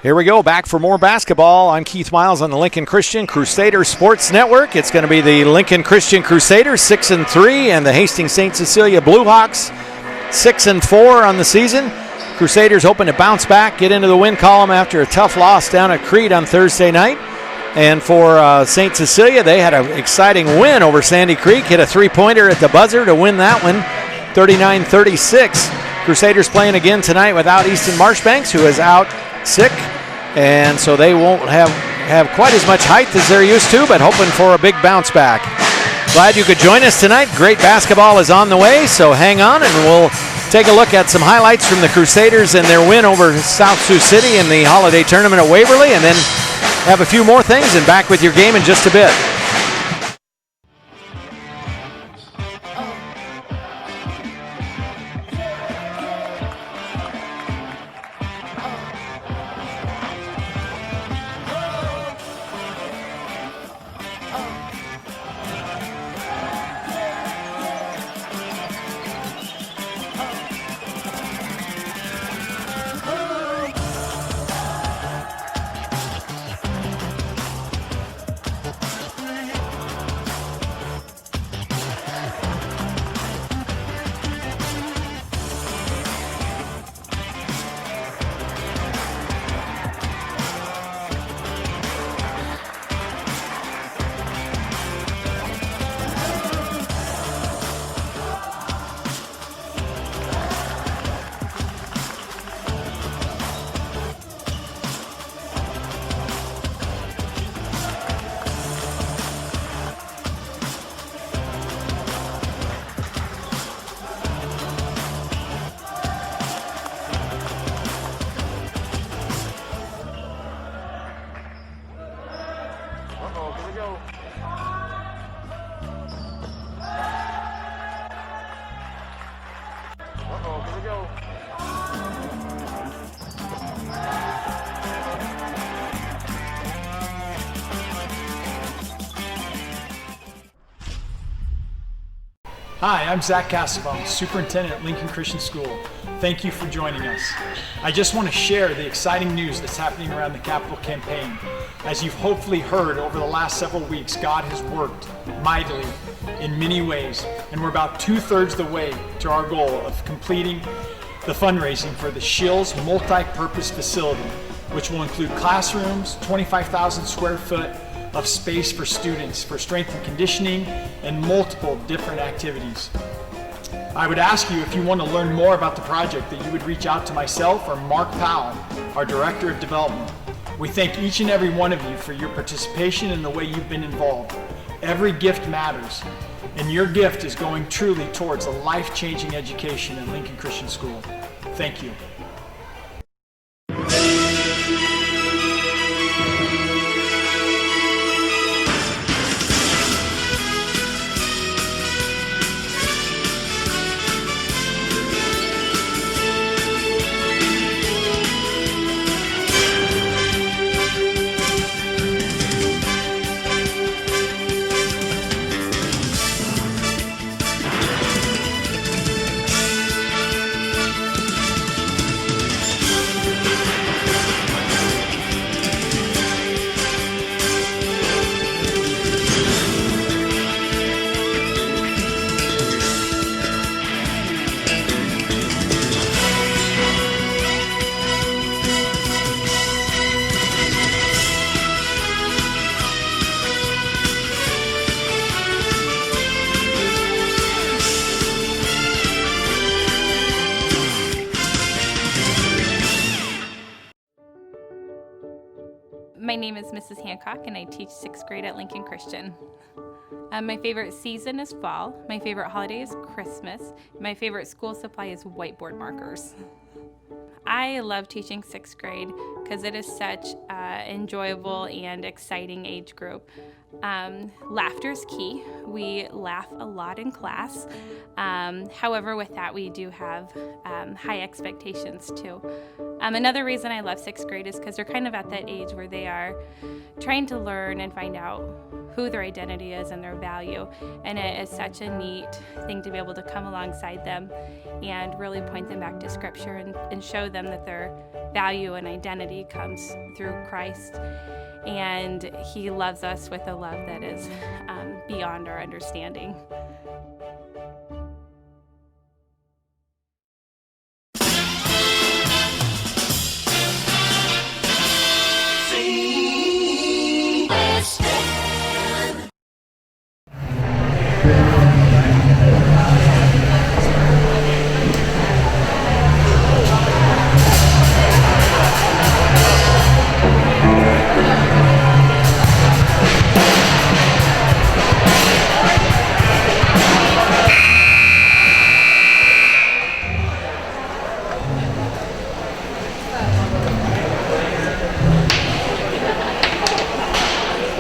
Here we go, back for more basketball. I'm Keith Miles on the Lincoln Christian Crusaders Sports Network. It's going to be the Lincoln Christian Crusaders 6-3 and the Hastings St. Cecilia Bluehawks 6-4 on the season. Crusaders hoping to bounce back, get into the win column after a tough loss down at Crete on Thursday night. And for St. Cecilia, they had an exciting win over Sandy Creek, hit a three-pointer at the buzzer to win that one, 39-36. Crusaders playing again tonight without Easton Marshbanks, who is out sick, and so they won't have quite as much height as they're used to, but hoping for a big bounce back. Glad you could join us tonight. Great basketball is on the way, so hang on and we'll take a look at some highlights from the Crusaders and their win over South Sioux City in the holiday tournament at Waverly, and then have a few more things and back with your game in just a bit. Hi, I'm Zach Cassavone, Superintendent at Lincoln Christian School. Thank you for joining us. I just want to share the exciting news that's happening around the capital campaign. As you've hopefully heard over the last several weeks, God has worked mightily in many ways, and we're about 2/3 the way to our goal of completing the fundraising for the Shills multi-purpose facility, which will include classrooms, 25,000 square foot of space for students for strength and conditioning, and multiple different activities. I would ask you, if you want to learn more about the project, that you would reach out to myself or Mark Powell, our Director of Development. We thank each and every one of you for your participation and the way you've been involved. Every gift matters, and your gift is going truly towards a life-changing education at Lincoln Christian School. Thank you. My name is Mrs. Hancock and I teach 6th grade at Lincoln Christian. My favorite season is fall, my favorite holiday is Christmas, my favorite school supply is whiteboard markers. I love teaching 6th grade because it is such an enjoyable and exciting age group. Laughter is key. We laugh a lot in class. However, with that, we do have high expectations too. Another reason I love 6th grade is because they're kind of at that age where they are trying to learn and find out who their identity is and their value. And it is such a neat thing to be able to come alongside them and really point them back to Scripture and show them that they're value and identity comes through Christ, and He loves us with a love that is beyond our understanding.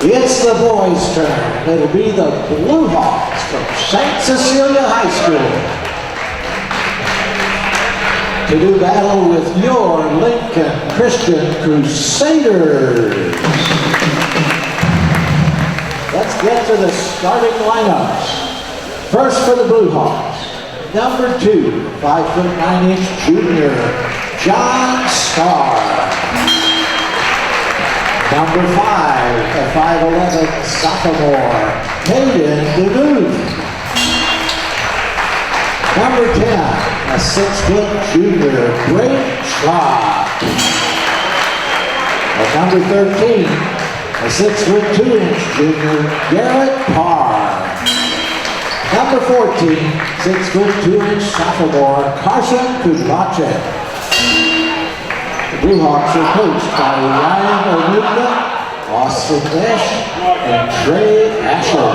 It's the boys' turn. It'll be the Bluehawks from St. Cecilia High School to do battle with your Lincoln Christian Crusaders. Let's get to the starting lineups. First for the Bluehawks, number 2, 5'9" junior, John Starr. Number 5, a 5'11" sophomore, Hayden DeMuth. Number 10, a 6' junior, Brayden Shaw. At number 13, a 6'2" junior, Garrett Parr. Number 14, 6'2" sophomore, Carson Kudlacek. The Bluehawks are coached by Ryan Onuka, Austin Nash, and Trey Asher.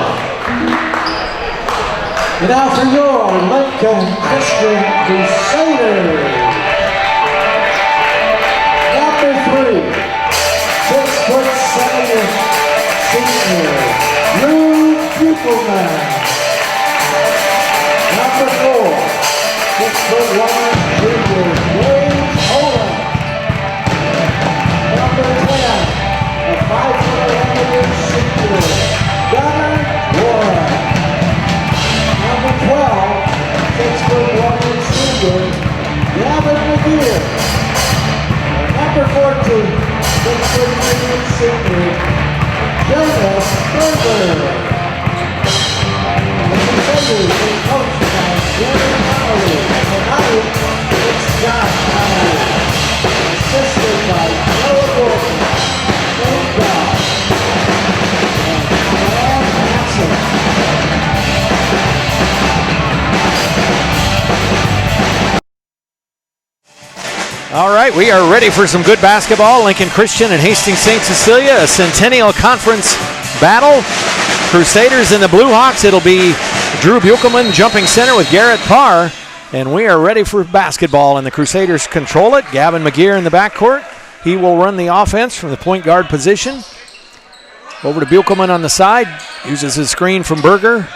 And now for your Lincoln Christian Crusaders. Number 3, 6'7" senior, Beukelman. Number 4, 6'1" junior, Beukelman. Number 10, a 5'11" senior, Gunnar Warren. Number 12, 6'1" senior, Gavin McGeer. Number 14, 6'3" senior, Jonas Berger. The Crusaders are coached by Jerry Connolly, and tonight it's Josh Connolly. Assisted by Noah Gordon, Dave Goff, and Brad Matson. All right, we are ready for some good basketball. Lincoln Christian and Hastings St. Cecilia, a Centennial Conference battle. Crusaders and the Bluehawks. It'll be Drew Beukelman jumping center with Garrett Parr. And we are ready for basketball, and the Crusaders control it. Gavin McGeer in the backcourt. He will run the offense from the point guard position. Over to Beukelman on the side. Uses his screen from Berger.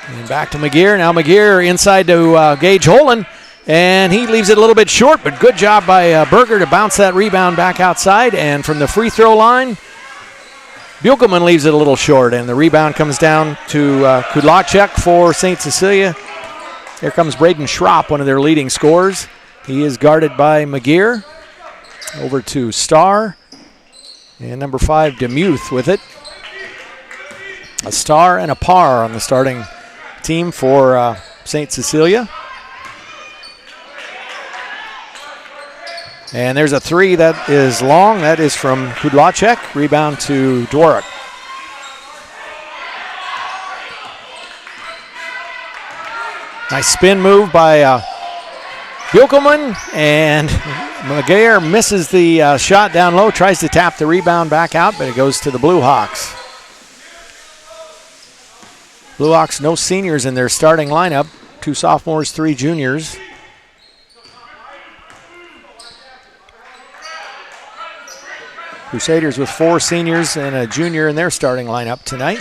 And back to McGeer. Now McGeer inside to Gage Holland. And he leaves it a little bit short, but good job by Berger to bounce that rebound back outside. And from the free throw line, Beukelman leaves it a little short, and the rebound comes down to Kudlacek for St. Cecilia. Here comes Brayden Schropp, one of their leading scorers. He is guarded by McGeer. Over to Starr. And number 5, DeMuth with it. A Starr and a Parr on the starting team for St. Cecilia. And there's a 3 that is long. That is from Kudlacek. Rebound to Dworak. Nice spin move by Beukelman. And McGeer misses the shot down low. Tries to tap the rebound back out, but it goes to the Bluehawks. Bluehawks, no seniors in their starting lineup. 2 sophomores, 3 juniors. Crusaders with 4 seniors and a junior in their starting lineup tonight.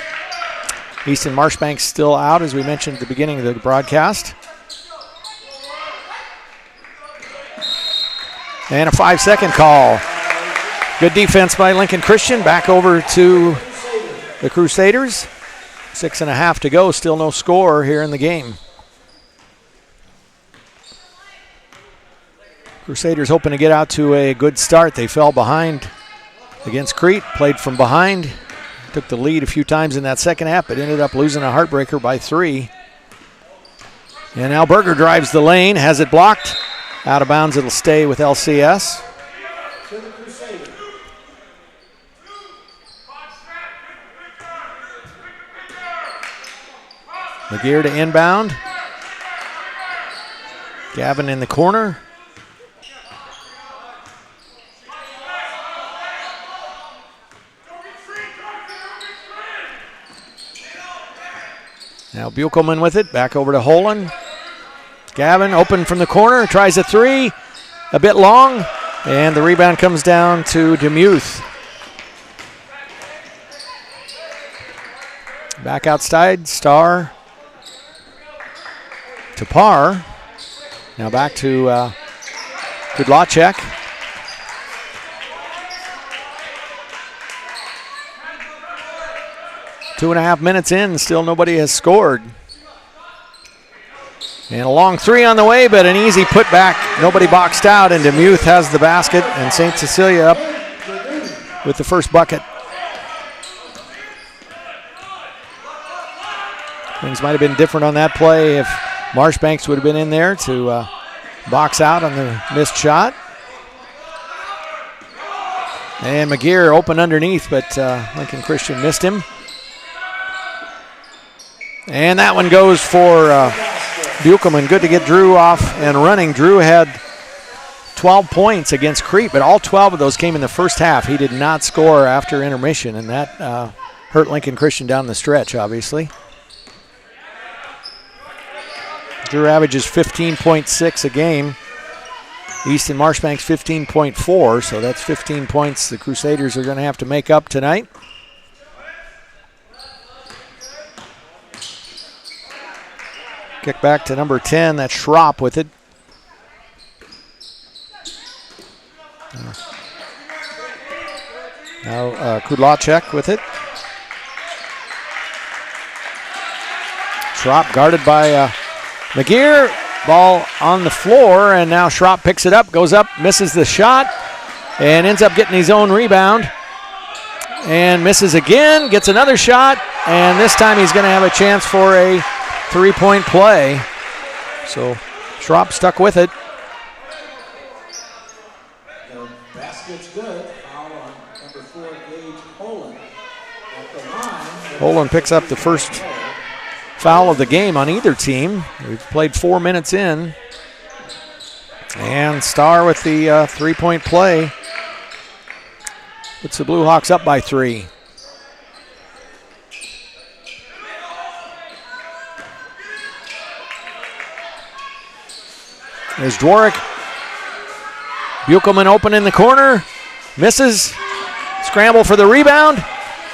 Easton Marshbank still out, as we mentioned at the beginning of the broadcast. And a 5-second call. Good defense by Lincoln Christian. Back over to the Crusaders. 6.5 to go. Still no score here in the game. Crusaders hoping to get out to a good start. They fell behind against Crete, played from behind, took the lead a few times in that second half, but ended up losing a heartbreaker by 3. And now Berger drives the lane, has it blocked. Out of bounds, it'll stay with LCS. McGear to inbound. Gavin in the corner. Now Beukelman with it, back over to Holland. Gavin open from the corner, tries a 3, a bit long, and the rebound comes down to DeMuth. Back outside, Starr to Parr. Now back to Kudlacek. Two and a half minutes in, still nobody has scored. And a long 3 on the way, but an easy putback. Nobody boxed out, and DeMuth has the basket, and St. Cecilia up with the first bucket. Things might have been different on that play if Marshbanks would have been in there to box out on the missed shot. And McGear open underneath, but Lincoln Christian missed him. And that one goes for Beukelman. Good to get Drew off and running. Drew had 12 points against Crete, but all 12 of those came in the first half. He did not score after intermission, and that hurt Lincoln Christian down the stretch, obviously. Drew averages 15.6 a game. Easton Marshbanks 15.4, so that's 15 points the Crusaders are going to have to make up tonight. Kick back to number 10, that's Schropp with it. Now Kudlacek with it. Schropp guarded by McGear. Ball on the floor, and now Schropp picks it up, goes up, misses the shot, and ends up getting his own rebound. And misses again, gets another shot, and this time he's going to have a chance for a 3-point play. So Schropp stuck with it. The basket's good. Foul on number 4, Gage Holland. At the line. Holland picks up the first foul of the game on either team. We've played 4 minutes in. And Starr with the 3-point play. Puts the Bluehawks up by 3. There's Dworak. Beukelman open in the corner. Misses. Scramble for the rebound.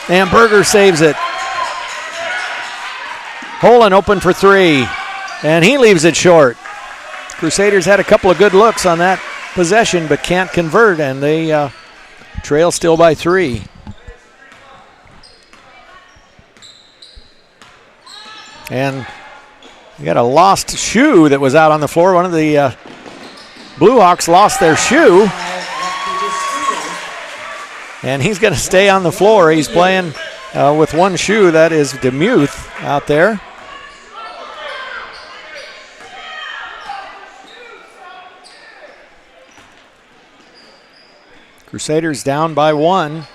And Berger saves it. Holland open for 3. And he leaves it short. Crusaders had a couple of good looks on that possession, but can't convert, and they trail still by 3. And you got a lost shoe that was out on the floor. One of the Bluehawks lost their shoe. And he's going to stay on the floor. He's playing with one shoe. That is DeMuth out there. Crusaders down by 1.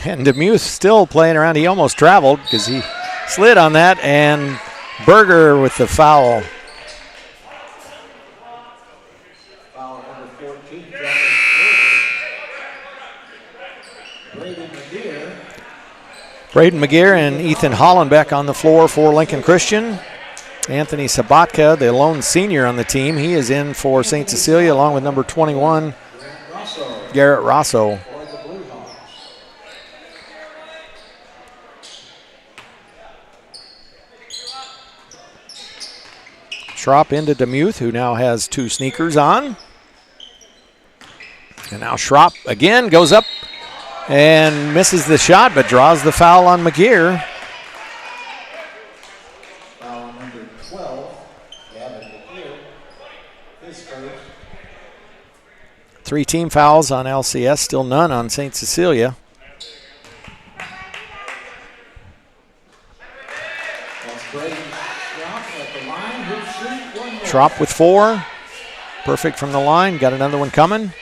And DeMuth still playing around. He almost traveled because he slid on that, and Berger with the foul. Foul number 14, Braden McGear and Ethan Hollenbeck on the floor for Lincoln Christian. Anthony Sabatka, the lone senior on the team, he is in for St. Cecilia along with number 21, Garrett Rosso. Schropp into DeMuth, who now has 2 sneakers on. And now Schropp again goes up and misses the shot, but draws the foul on McGear. Foul number 12, Gavin McGear, his first. 3 team fouls on LCS, still none on St. Cecilia. That's Brady Schropp at the line. He'll shoot one more. Schropp with 4. Perfect from the line. Got another one coming.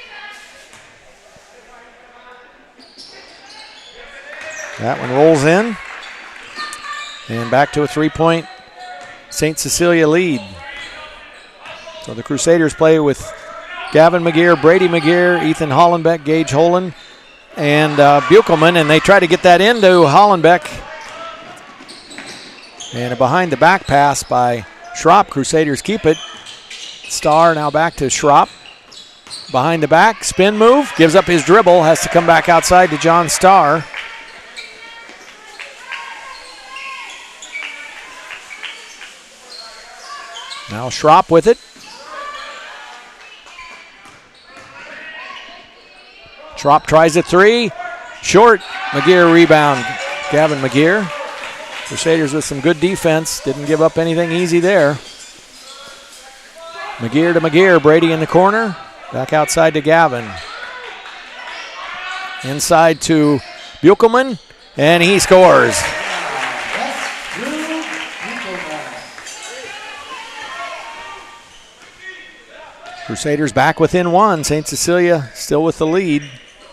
That one rolls in. And back to a 3-point St. Cecilia lead. So the Crusaders play with Gavin McGear, Brady McGear, Ethan Hollenbeck, Gage Holen, and Beukelman, and they try to get that into Hollenbeck. And a behind the back pass by Schropp. Crusaders keep it. Starr now back to Schropp. Behind the back, spin move, gives up his dribble, has to come back outside to John Starr. Now Schropp with it. Schropp tries a 3. Short. McGear rebound. Gavin McGear. Crusaders with some good defense. Didn't give up anything easy there. McGear to McGear. Brady in the corner. Back outside to Gavin. Inside to Beukelman. And he scores. Crusaders back within 1. St. Cecilia still with the lead.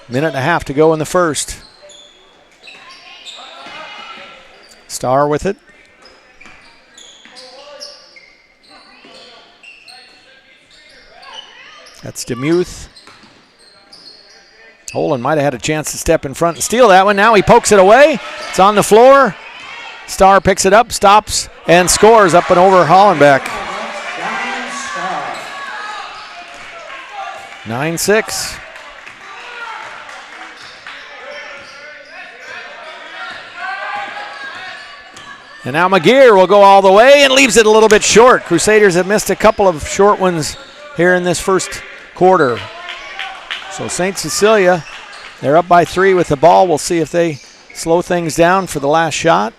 Minute and a half to go in the first. Starr with it. That's DeMuth. Holen might have had a chance to step in front and steal that one. Now he pokes it away. It's on the floor. Starr picks it up, stops, and scores up and over Hollenbeck. 9-6. And now McGear will go all the way and leaves it a little bit short. Crusaders have missed a couple of short ones here in this first quarter. So St. Cecilia, they're up by 3 with the ball. We'll see if they slow things down for the last shot.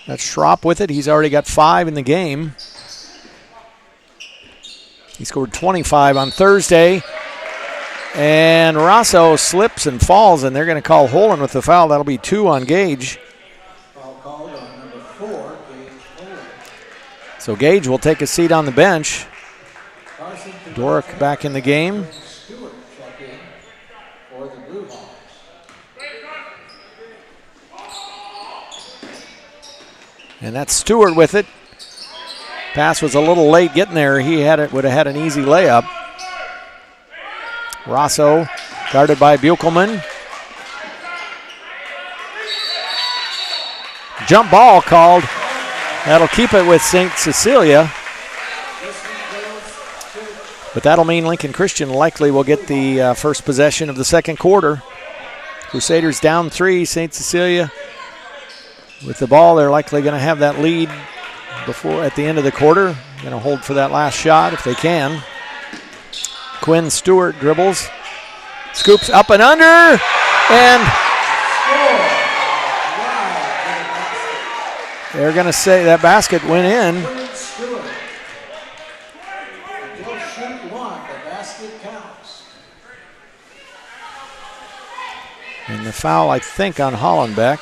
That's Schropp with it. He's already got 5 in the game. He scored 25 on Thursday. And Rosso slips and falls, and they're going to call Holen with the foul. That'll be 2 on Gage. Foul called on number 4, Gage Holen. So Gage will take a seat on the bench. Dorick back in the game. Stewart check in for the Bluehawks. And that's Stewart with it. Pass was a little late getting there. He would have had an easy layup. Rosso guarded by Beukelman. Jump ball called. That'll keep it with St. Cecilia. But that'll mean Lincoln Christian likely will get the first possession of the second quarter. Crusaders down 3. St. Cecilia with the ball. They're likely going to have that lead before at the end of the quarter. Going to hold for that last shot if they can. Quinn Stewart dribbles. Scoops up and under. And they're going to say that basket went in. And the foul, I think, on Hollenbeck.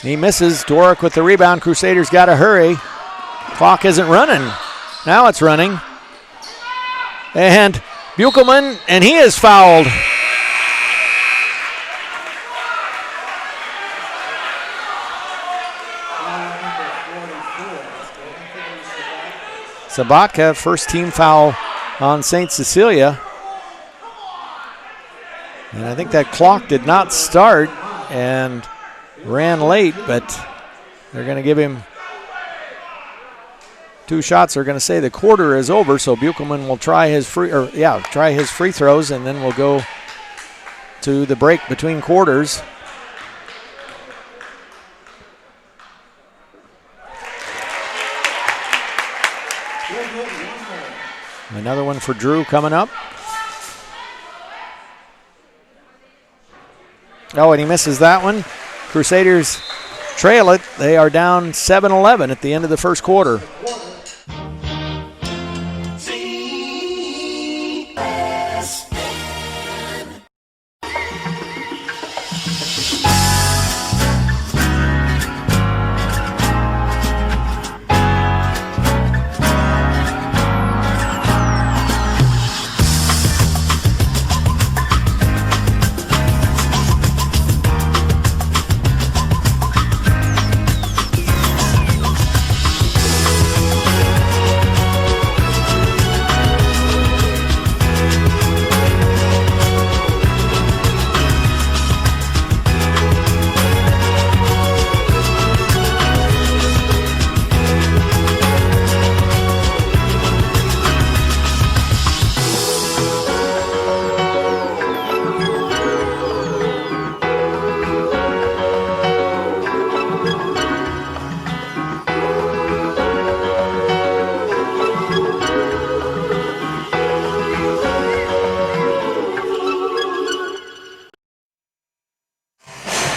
He misses. Dorick with the rebound. Crusaders got to hurry. Clock isn't running. Now it's running. And Beukelman, and he is fouled. Sabatka, first team foul on St. Cecilia. And I think that clock did not start and ran late, but they're going to give him 2 shots. They're going to say the quarter is over, so Beukelman will try his free throws, and then we'll go to the break between quarters. Another one for Drew coming up. Oh, and he misses that one. Crusaders trail it. They are down 7-11 at the end of the first quarter.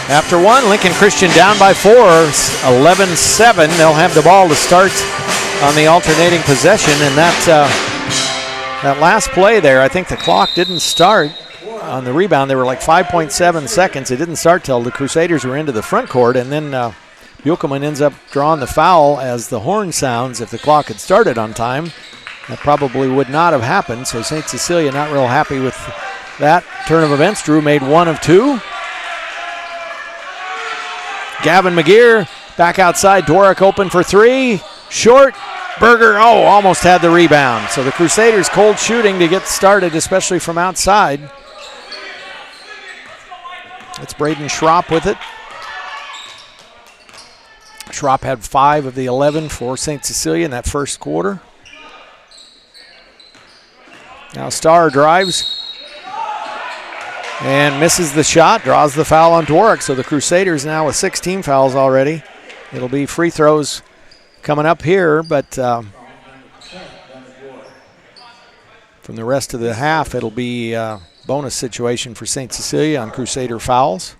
After one, Lincoln Christian down by 4, 11-7. They'll have the ball to start on the alternating possession, and that last play there, I think the clock didn't start on the rebound. They were like 5.7 seconds. It didn't start till the Crusaders were into the front court, and then Beukelman ends up drawing the foul as the horn sounds. If the clock had started on time, that probably would not have happened, so St. Cecilia not real happy with that turn of events. Drew made 1 of 2. Gavin McGear back outside. Dworak open for 3. Short. Berger, almost had the rebound. So the Crusaders cold shooting to get started, especially from outside. It's Braden Schropp with it. Schropp had 5 of the 11 for St. Cecilia in that first quarter. Now Starr drives and misses the shot, draws the foul on Dworak. So the Crusaders now with 6 team fouls already. It'll be free throws coming up here, but from the rest of the half, it'll be a bonus situation for St. Cecilia on Crusader fouls.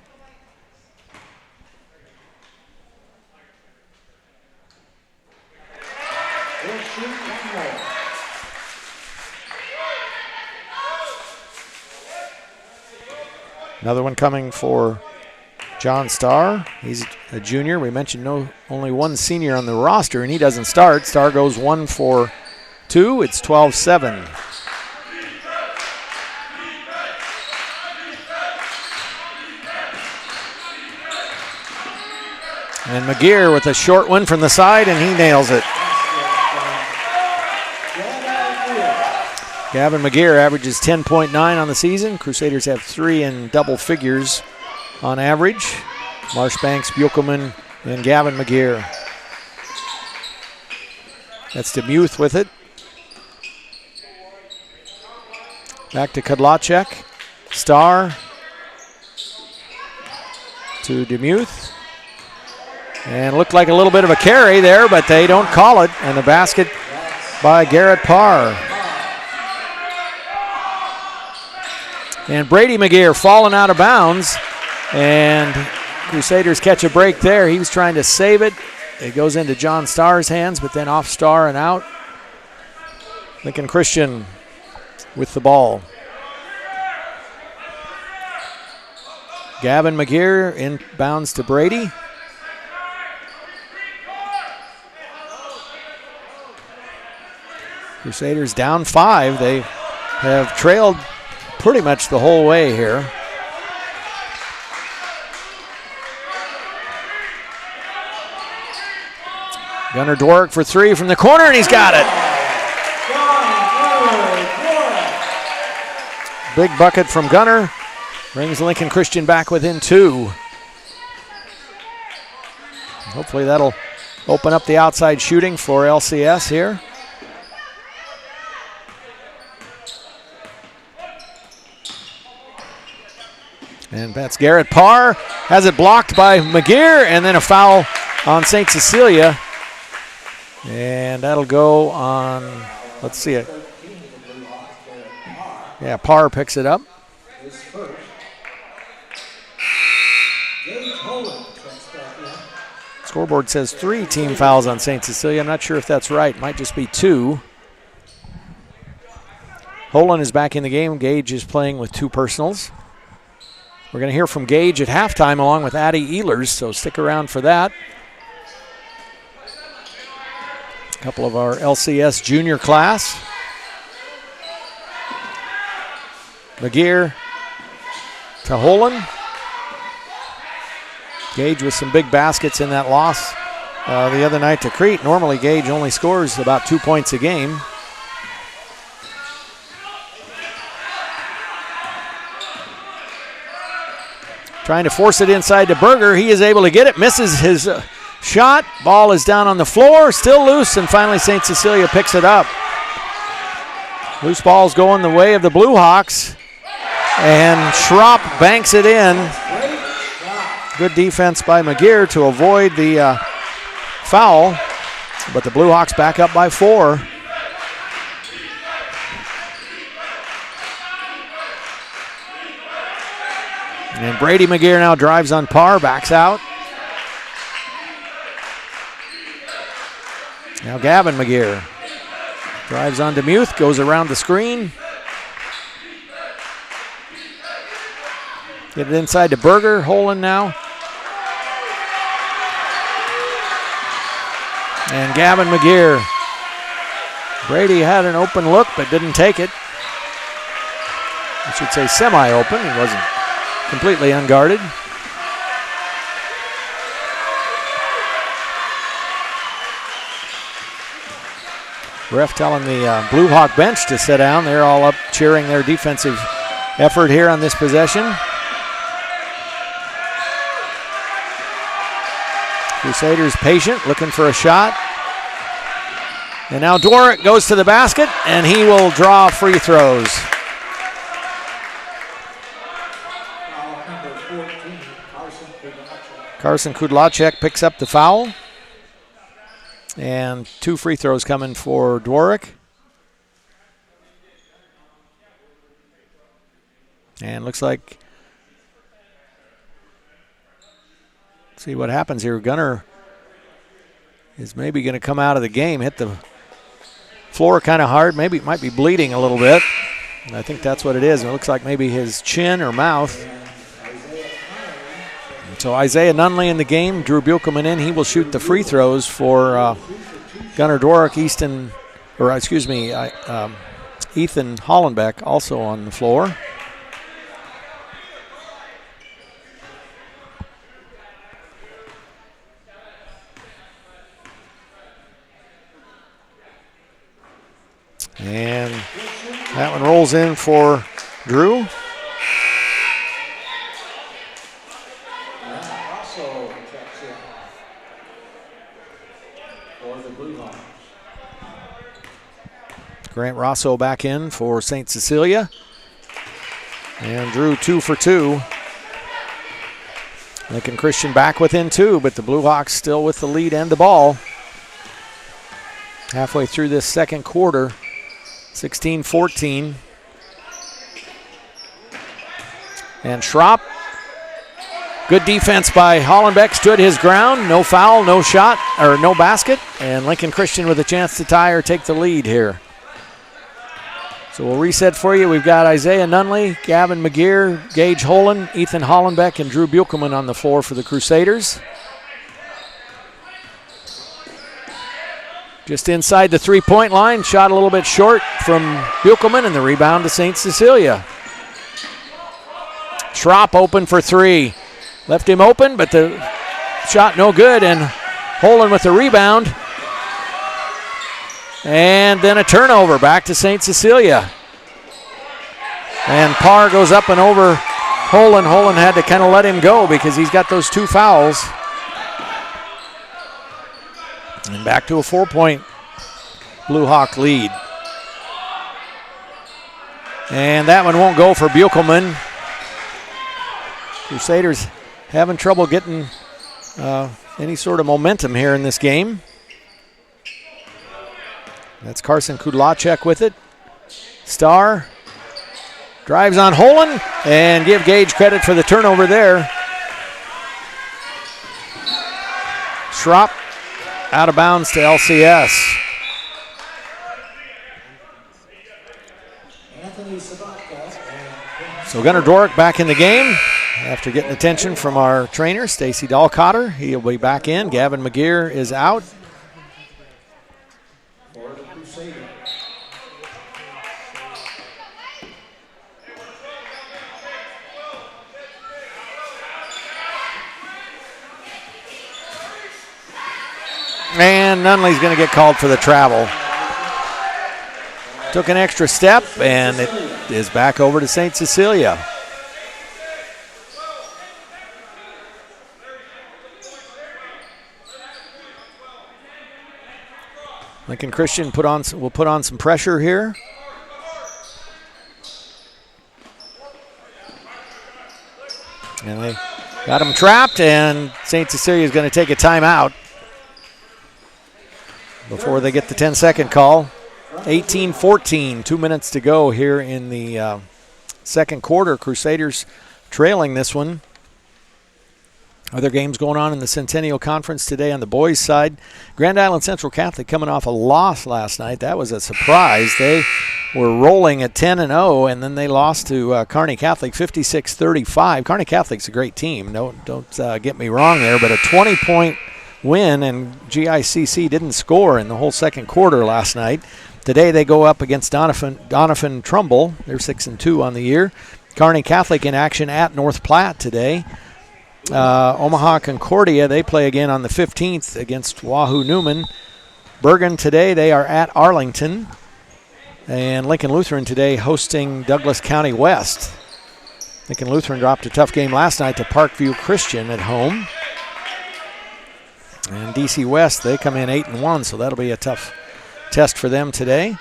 Another one coming for John Starr. He's a junior. We mentioned only one senior on the roster, and he doesn't start. Starr goes 1 for 2. It's 12-7. And McGear with a short one from the side, and he nails it. Gavin McGear averages 10.9 on the season. Crusaders have 3 in double figures on average. Marshbanks, Beukelman, and Gavin McGear. That's DeMuth with it. Back to Kudlacek. Starr to DeMuth. And looked like a little bit of a carry there, but they don't call it. And the basket by Garrett Parr. And Brady McGear falling out of bounds. And Crusaders catch a break there. He was trying to save it. It goes into John Starr's hands, but then off Starr and out. Lincoln Christian with the ball. Gavin McGear inbounds to Brady. Crusaders down 5. They have trailed pretty much the whole way here. Gunnar Dworak for 3 from the corner, and he's got it. Big bucket from Gunnar. Brings Lincoln Christian back within 2. Hopefully that'll open up the outside shooting for LCS here. And that's Garrett Parr. Has it blocked by McGear, and then a foul on St. Cecilia. And that'll go on, let's see it. Yeah, Parr picks it up. Scoreboard says 3 team fouls on St. Cecilia. I'm not sure if that's right. Might just be 2. Holen is back in the game. Gage is playing with 2 personals. We're going to hear from Gage at halftime along with Addie Ehlers, so stick around for that. A couple of our LCS junior class. McGear to Holen. Gage with some big baskets in that loss the other night to Crete. Normally Gage only scores about 2 points a game. Trying to force it inside to Berger. He is able to get it, misses his shot. Ball is down on the floor, still loose, and finally St. Cecilia picks it up. Loose ball's going the way of the Bluehawks, and Schropp banks it in. Good defense by McGear to avoid the foul, but the Bluehawks back up by 4. And Brady McGear now drives on Parr, backs out. Now Gavin McGear drives on Demuth, goes around the screen. Get it inside to Berger, Holen now. And Gavin McGear. Brady had an open look but didn't take it. I should say semi-open, he wasn't completely unguarded. Ref telling the Blue Hawk bench to sit down. They're all up cheering their defensive effort here on this possession. Crusaders patient, looking for a shot. And now Dwarick goes to the basket, and he will draw free throws. Carson Kudlacek picks up the foul. And 2 free throws coming for Dwarick. And looks like, see what happens here. Gunner is maybe going to come out of the game, hit the floor kind of hard. Maybe it might be bleeding a little bit. And I think that's what it is. It looks like maybe his chin or mouth. So Isaiah Nunley in the game, Drew Beukelman in. He will shoot the free throws for Gunnar Dwarick, Ethan Hollenbeck also on the floor. And that one rolls in for Drew. Grant Rosso back in for St. Cecilia. And Drew 2 for 2. Lincoln Christian back within 2, but the Bluehawks still with the lead and the ball. Halfway through this second quarter, 16-14. And Schropp, good defense by Hollenbeck, stood his ground. No foul, no shot, or no basket. And Lincoln Christian with a chance to tie or take the lead here. So we'll reset for you. We've got Isaiah Nunley, Gavin McGear, Gage Holen, Ethan Hollenbeck, and Drew Beukelman on the floor for the Crusaders. Just inside the three-point line, shot a little bit short from Beukelman, and the rebound to St. Cecilia. Schropp open for 3. Left him open, but the shot no good, and Holen with the rebound. And then a turnover back to St. Cecilia. And Parr goes up and over Holen. Holen had to kind of let him go because he's got those 2 fouls. And back to a 4-point Blue Hawk lead. And that one won't go for Beukelman. Crusaders having trouble getting any sort of momentum here in this game. That's Carson Kudlacek with it. Starr drives on Holen, and give Gage credit for the turnover there. Schropp out of bounds to LCS. So Gunnar Dorick back in the game after getting attention from our trainer, Stacy Dahlcotter. He'll be back in. Gavin McGear is out. And Nunley's going to get called for the travel. Took an extra step, and it is back over to St. Cecilia. Lincoln Christian will put on some pressure here. And they got him trapped, and St. Cecilia is going to take a timeout before they get the 10-second call. 18-14, 2 minutes to go here in the second quarter. Crusaders trailing this one. Other games going on in the Centennial Conference today on the boys' side. Grand Island Central Catholic coming off a loss last night. That was a surprise. They were rolling at 10-0, and then they lost to Kearney Catholic 56-35. Kearney Catholic's a great team. Don't get me wrong there, but a 20-point win, and GICC didn't score in the whole second quarter last night. Today they go up against Donovan Trumbull. They're 6-2 on the year. Kearney Catholic in action at North Platte today. Omaha Concordia, they play again on the 15th against Wahoo Newman. Bergen today, they are at Arlington. And Lincoln Lutheran today hosting Douglas County West. Lincoln Lutheran dropped a tough game last night to Parkview Christian at home. And DC West, they come in 8-1, so that'll be a tough test for them today.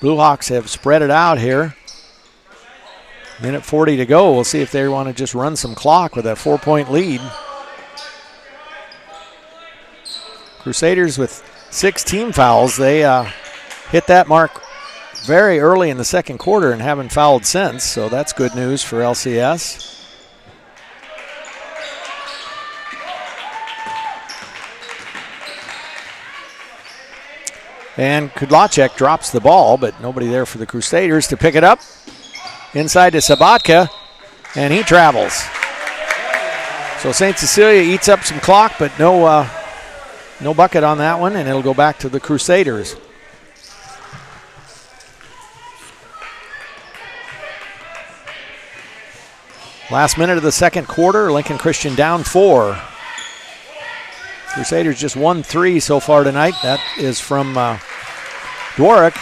Bluehawks have spread it out here. Minute 40 to go. We'll see if they want to just run some clock with a 4-point lead. Crusaders with 6 team fouls. They hit that mark very early in the second quarter and haven't fouled since, so that's good news for LCS. And Kudlacek drops the ball, but nobody there for the Crusaders to pick it up. Inside to Sabatka, and he travels. So St. Cecilia eats up some clock, but no bucket on that one, and it'll go back to the Crusaders. Last minute of the second quarter, Lincoln Christian down 4. Crusaders just 1-3 so far tonight. That is from Dworick.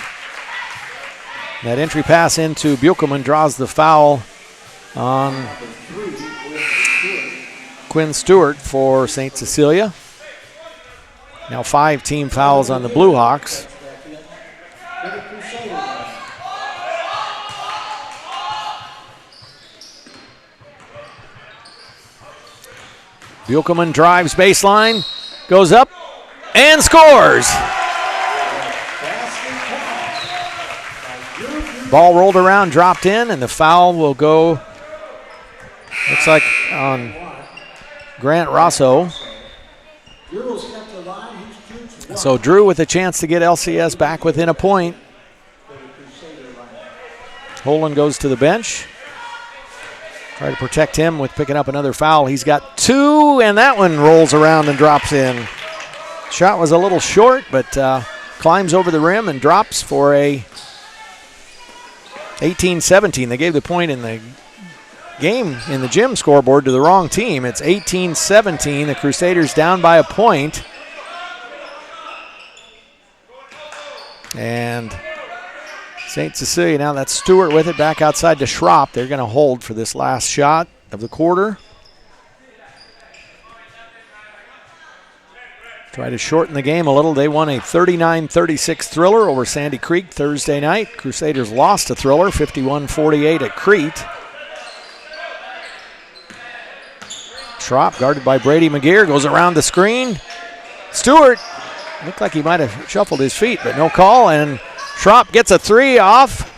That entry pass into Beukelman draws the foul on Quinn Stewart for St. Cecilia. Now 5 team fouls on the Bluehawks. Beukelman drives baseline, goes up, and scores. Ball rolled around, dropped in, and the foul will go, looks like on Grant Rosso. So Drew with a chance to get LCS back within a point. Holen goes to the bench. Try to protect him with picking up another foul. He's got 2, and that one rolls around and drops in. Shot was a little short, but climbs over the rim and drops for a 18-17. They gave the point in the game in the gym scoreboard to the wrong team. It's 18-17. The Crusaders down by a point. And St. Cecilia, now that's Stewart with it, back outside to Schropp. They're going to hold for this last shot of the quarter. Try to shorten the game a little. They won a 39-36 thriller over Sandy Creek Thursday night. Crusaders lost a thriller, 51-48 at Crete. Schropp guarded by Brady McGear, goes around the screen. Stewart looked like he might have shuffled his feet, but no call, and Schropp gets a three off.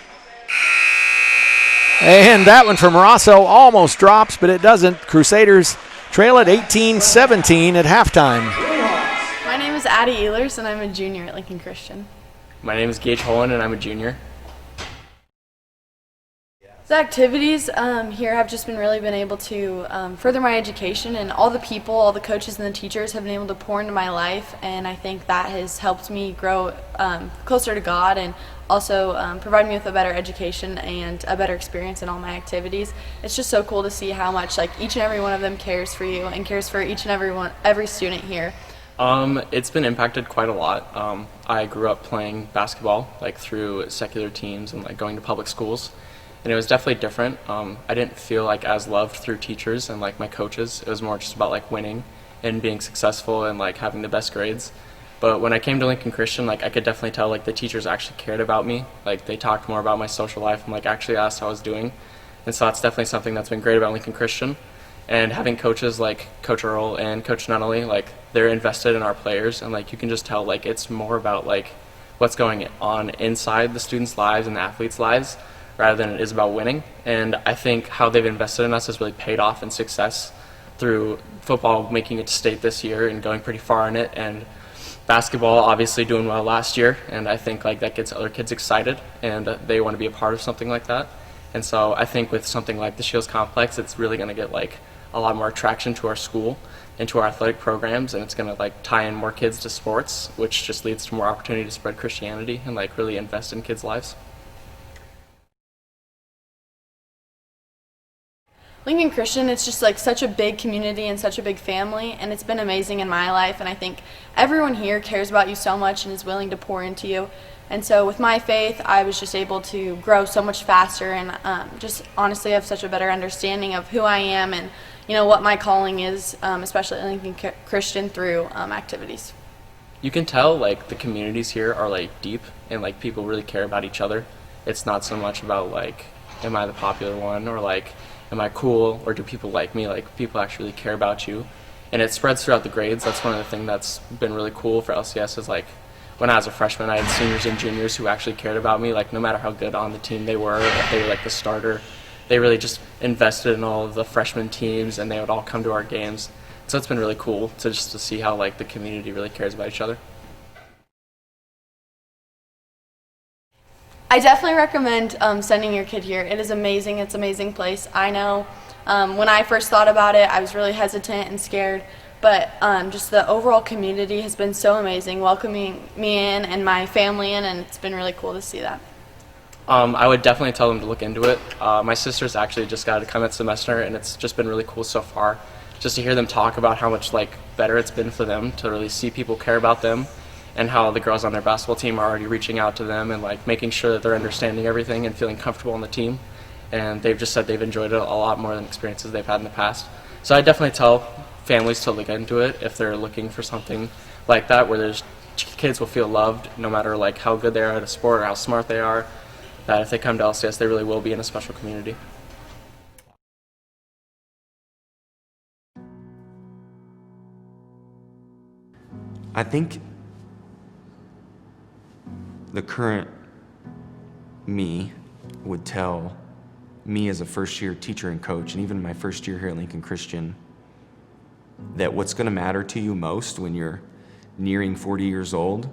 And that one from Rosso almost drops, but it doesn't. Crusaders trail at 18-17 at halftime. My name is Addie Ehlers, and I'm a junior at Lincoln Christian. My name is Gage Holland, and I'm a junior. The activities here have just been able to further my education, and all the people, all the coaches and the teachers have been able to pour into my life, and I think that has helped me grow closer to God and also provide me with a better education and a better experience in all my activities. It's just so cool to see how much each and every one of them cares for you and cares for each and every student here. It's been impacted quite a lot. I grew up playing basketball through secular teams and going to public schools. And it was definitely different. I didn't feel as loved through teachers and my coaches. It was more just about winning and being successful and having the best grades. But when I came to Lincoln Christian, I could definitely tell the teachers actually cared about me. They talked more about my social life and actually asked how I was doing. And so that's definitely something that's been great about Lincoln Christian. And having coaches like Coach Earl and Coach Nunnally, they're invested in our players, and you can just tell it's more about what's going on inside the students' lives and the athletes' lives, rather than it is about winning. And I think how they've invested in us has really paid off in success through football making it to state this year and going pretty far in it, and basketball obviously doing well last year. And I think that gets other kids excited, and they want to be a part of something like that. And so I think with something like the Shields Complex, it's really going to get a lot more attraction to our school and to our athletic programs, and it's going to tie in more kids to sports, which just leads to more opportunity to spread Christianity and really invest in kids' lives. Lincoln Christian, it's just such a big community and such a big family, and it's been amazing in my life, and I think everyone here cares about you so much and is willing to pour into you. And so with my faith, I was just able to grow so much faster and just honestly have such a better understanding of who I am and what my calling is, especially at Lincoln Christian through activities. You can tell the communities here are deep, and people really care about each other. It's not so much about am I the popular one, or am I cool, or do people like me? People actually really care about you, and it spreads throughout the grades. That's one of the things that's been really cool for LCS is when I was a freshman, I had seniors and juniors who actually cared about me. No matter how good on the team they were, if they were the starter, they really just invested in all of the freshman teams, and they would all come to our games. So it's been really cool to see how the community really cares about each other. I definitely recommend sending your kid here. It is amazing. It's an amazing place. I know when I first thought about it, I was really hesitant and scared, but just the overall community has been so amazing, welcoming me in and my family in, and it's been really cool to see that. I would definitely tell them to look into it. My sister's actually just got a comment semester, and it's just been really cool so far, just to hear them talk about how much better it's been for them to really see people care about them, and how the girls on their basketball team are already reaching out to them and making sure that they're understanding everything and feeling comfortable on the team. And they've just said they've enjoyed it a lot more than experiences they've had in the past. So I definitely tell families to look into it if they're looking for something like that, where there's kids will feel loved no matter how good they are at a sport or how smart they are, that if they come to LCS, they really will be in a special community. I think the current me would tell me as a first-year teacher and coach, and even my first year here at Lincoln Christian, that what's going to matter to you most when you're nearing 40 years old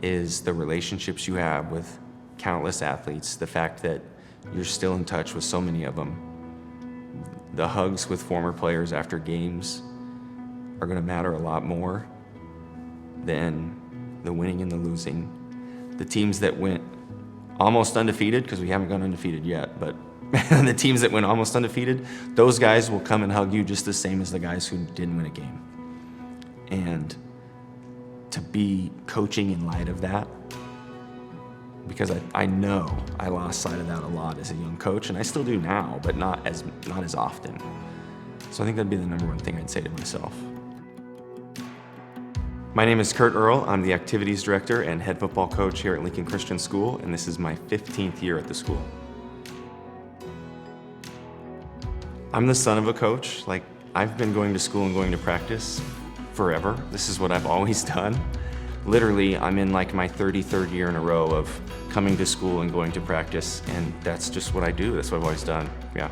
is the relationships you have with countless athletes, the fact that you're still in touch with so many of them. The hugs with former players after games are going to matter a lot more than the winning and the losing. The teams that went almost undefeated, because we haven't gone undefeated yet, but the teams that went almost undefeated, those guys will come and hug you just the same as the guys who didn't win a game. And to be coaching in light of that, because I know I lost sight of that a lot as a young coach, and I still do now, but not as often. So I think that'd be the number one thing I'd say to myself. My name is Kurt Earl. I'm the activities director and head football coach here at Lincoln Christian School, and this is my 15th year at the school. I'm the son of a coach, like I've been going to school and going to practice forever. This is what I've always done. Literally, I'm in like my 33rd year in a row of coming to school and going to practice, and that's just what I do. That's what I've always done, yeah.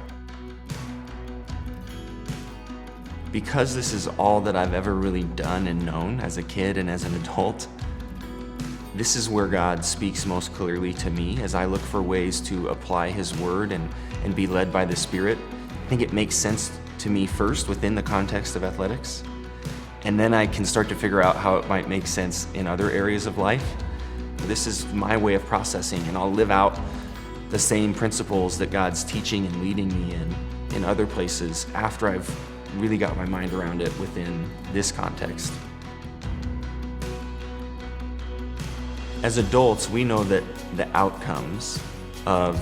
Because this is all that I've ever really done and known as a kid and as an adult, this is where God speaks most clearly to me as I look for ways to apply His Word and be led by the Spirit. I think it makes sense to me first within the context of athletics, and then I can start to figure out how it might make sense in other areas of life. This is my way of processing, and I'll live out the same principles that God's teaching and leading me in other places after I've really got my mind around it within this context. As adults, we know that the outcomes of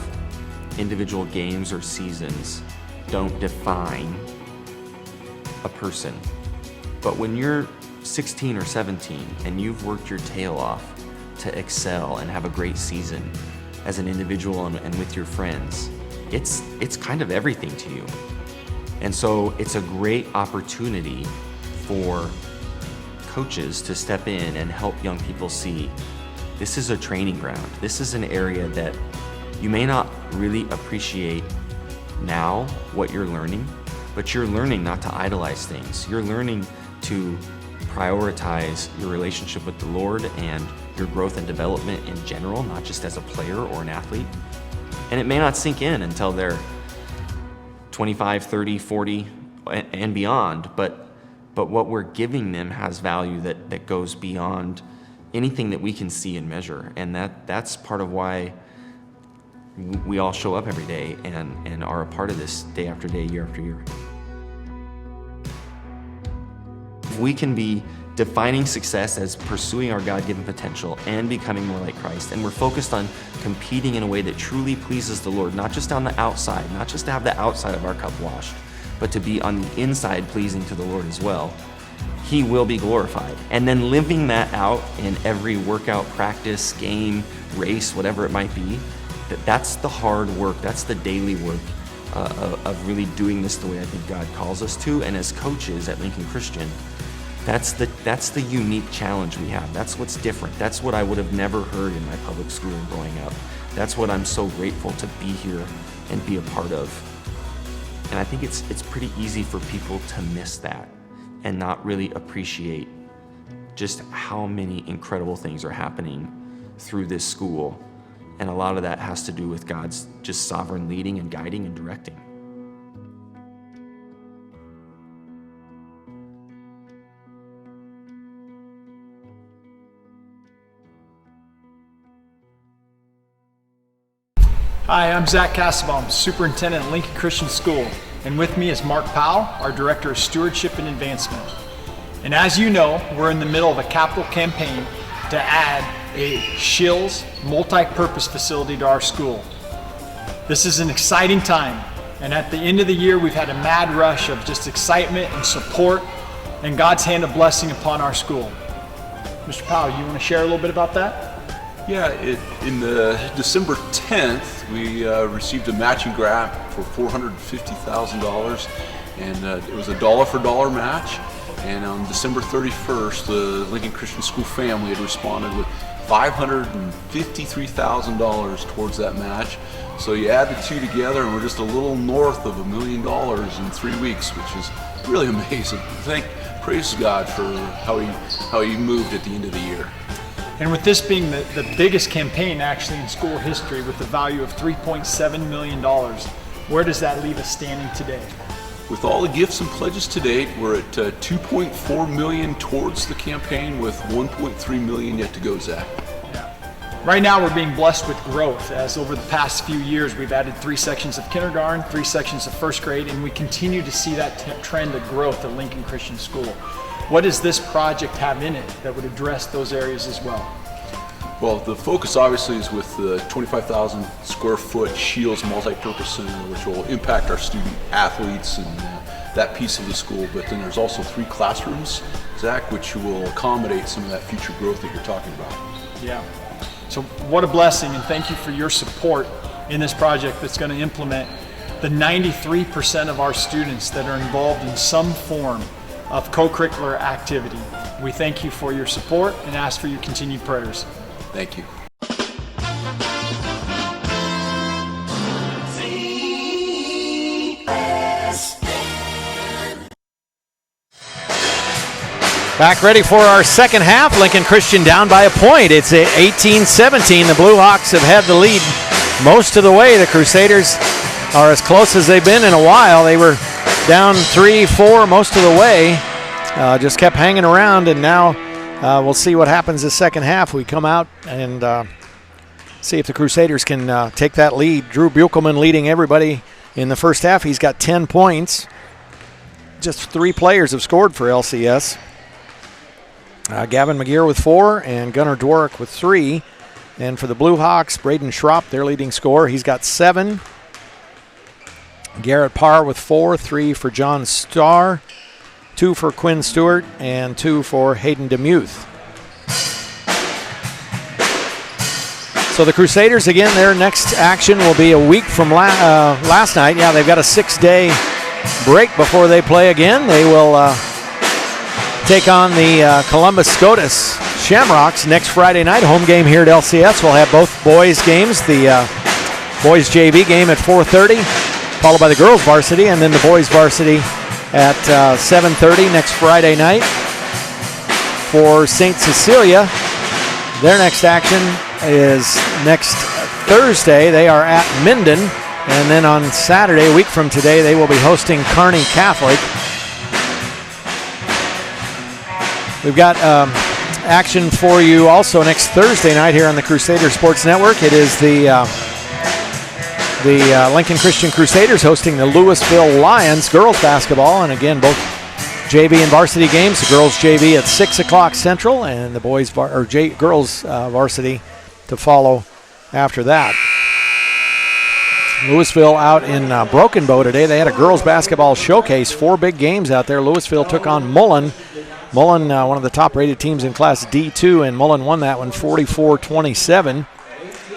individual games or seasons don't define a person. But when you're 16 or 17 and you've worked your tail off to excel and have a great season as an individual and with your friends, it's kind of everything to you. And so it's a great opportunity for coaches to step in and help young people see this is a training ground. This is an area that you may not really appreciate now what you're learning, but you're learning not to idolize things. You're learning to prioritize your relationship with the Lord and your growth and development in general, not just as a player or an athlete. And it may not sink in until they're 25, 30, 40, and beyond, but what we're giving them has value that goes beyond anything that we can see and measure. And that's part of why we all show up every day and are a part of this day after day, year after year. We can be defining success as pursuing our God-given potential and becoming more like Christ. And we're focused on competing in a way that truly pleases the Lord, not just on the outside, not just to have the outside of our cup washed, but to be on the inside pleasing to the Lord as well. He will be glorified. And then living that out in every workout, practice, game, race, whatever it might be, that's the hard work, that's the daily work of really doing this the way I think God calls us to. And as coaches at Lincoln Christian, that's the unique challenge we have. That's what's different. That's what I would have never heard in my public school growing up. That's what I'm so grateful to be here and be a part of. And I think it's pretty easy for people to miss that and not really appreciate just how many incredible things are happening through this school. And a lot of that has to do with God's just sovereign leading and guiding and directing. Hi, I'm Zach Kassabaum, Superintendent at Lincoln Christian School, and with me is Mark Powell, our Director of Stewardship and Advancement. And as you know, we're in the middle of a capital campaign to add a Shills multi-purpose facility to our school. This is an exciting time, and at the end of the year, we've had a mad rush of just excitement and support and God's hand of blessing upon our school. Mr. Powell, you want to share a little bit about that? Yeah, in the December 10th, we received a matching grant for $450,000, and it was a dollar-for-dollar match. And on December 31st, the Lincoln Christian School family had responded with $553,000 towards that match. So you add the two together, and we're just a little north of $1 million in 3 weeks, which is really amazing. Praise God for how he moved at the end of the year. And with this being the biggest campaign actually in school history with a value of $3.7 million, where does that leave us standing today? With all the gifts and pledges to date, we're at $2.4 million towards the campaign with $1.3 million yet to go, Zach. Yeah. Right now we're being blessed with growth, as over the past few years we've added 3 sections of kindergarten, 3 sections of first grade, and we continue to see that trend of growth at Lincoln Christian School. What does this project have in it that would address those areas as well? Well, the focus obviously is with the 25,000 square foot Shields multi-purpose center, which will impact our student athletes and that piece of the school. But then there's also 3 classrooms, Zach, which will accommodate some of that future growth that you're talking about. Yeah. So what a blessing, and thank you for your support in this project that's going to implement the 93% of our students that are involved in some form of co-curricular activity. We thank you for your support and ask for your continued prayers. Thank you. Back ready for our second half. Lincoln Christian down by a point. It's 18-17. The Bluehawks have had the lead most of the way. The Crusaders are as close as they've been in a while. They were down 3-4 most of the way. Just kept hanging around, and now we'll see what happens the second half. We come out and see if the Crusaders can take that lead. Drew Beukelman leading everybody in the first half. He's got 10 points. Just 3 players have scored for LCS. Gavin McGear with 4 and Gunnar Dworick with 3. And for the Bluehawks, Braden Schropp, their leading scorer, he's got 7. Garrett Parr with 4, 3 for John Starr, 2 for Quinn Stewart, and 2 for Hayden DeMuth. So the Crusaders, again, their next action will be a week from last night. Yeah, they've got a 6-day break before they play again. They will take on the Columbus SCOTUS Shamrocks next Friday night. Home game here at LCS. We'll have both boys games. The boys JV game at 4:30, followed by the girls varsity, and then the boys varsity at 7:30 next Friday night. For St. Cecilia, their next action is next Thursday. They are at Minden, and then on Saturday, a week from today, they will be hosting Kearney Catholic. We've got action for you also next Thursday night here on the Crusader Sports Network. It is the Lincoln Christian Crusaders hosting the Louisville Lions girls basketball, and again, both JV and varsity games. The girls JV at 6 o'clock Central, and the boys girls varsity to follow after that. Louisville out in Broken Bow today. They had a girls basketball showcase. 4 big games out there. Louisville took on Mullen. Mullen, one of the top-rated teams in Class D2, and Mullen won that one 44-27.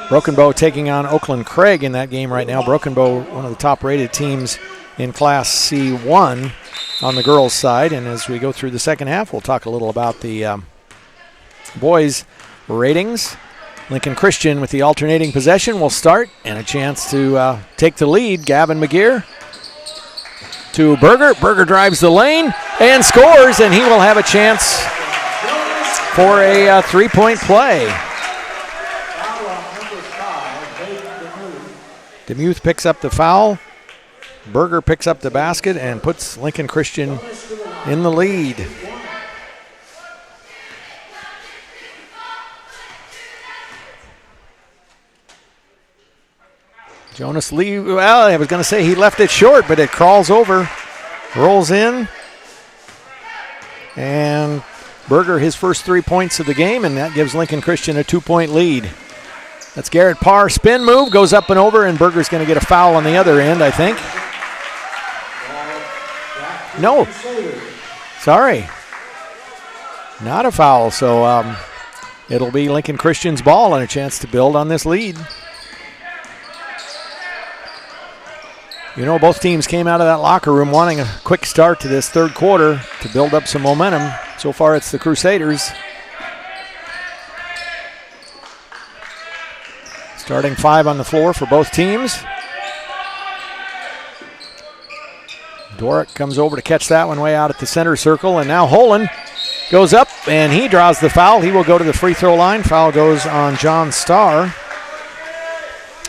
Broken Bow taking on Oakland Craig in that game right now. Broken Bow, one of the top-rated teams in Class C1 on the girls' side. And as we go through the second half, we'll talk a little about the boys' ratings. Lincoln Christian with the alternating possession will start, and a chance to take the lead. Gavin McGear to Berger. Berger drives the lane and scores, and he will have a chance for a 3-point play. DeMuth picks up the foul. Berger picks up the basket and puts Lincoln Christian in the lead. Jonas Lee, well, I was going to say he left it short, but it crawls over, rolls in, and Berger his first 3 points of the game, and that gives Lincoln Christian a 2-point lead. That's Garrett Parr, spin move, goes up and over, and Berger's going to get a foul on the other end, I think. No, sorry, not a foul, so it'll be Lincoln Christian's ball and a chance to build on this lead. You know, both teams came out of that locker room wanting a quick start to this third quarter to build up some momentum. So far, it's the Crusaders. Starting 5 on the floor for both teams. Dworick comes over to catch that one way out at the center circle, and now Holen goes up, and he draws the foul. He will go to the free throw line. Foul goes on John Starr.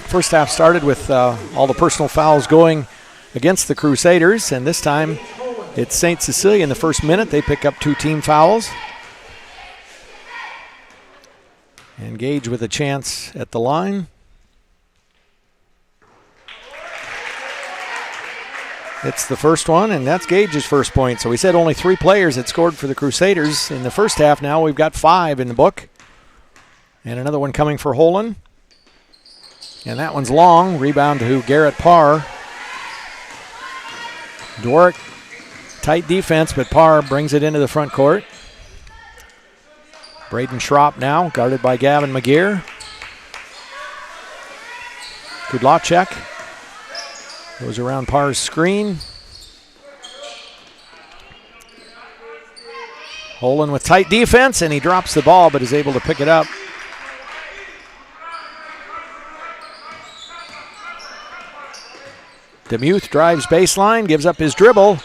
First half started with all the personal fouls going against the Crusaders, and this time it's St. Cecilia in the first minute. They pick up 2 team fouls. And Gage with a chance at the line. It's the first one, and that's Gage's first point. So we said only 3 players had scored for the Crusaders in the first half. Now we've got 5 in the book. And another one coming for Holen. And that one's long. Rebound to Garrett Parr. Dworick, tight defense, but Parr brings it into the front court. Braden Schropp now, guarded by Gavin McGear. Kudlacek Goes around Parr's screen. Holland with tight defense, and he drops the ball but is able to pick it up. Demuth drives baseline, gives up his dribble,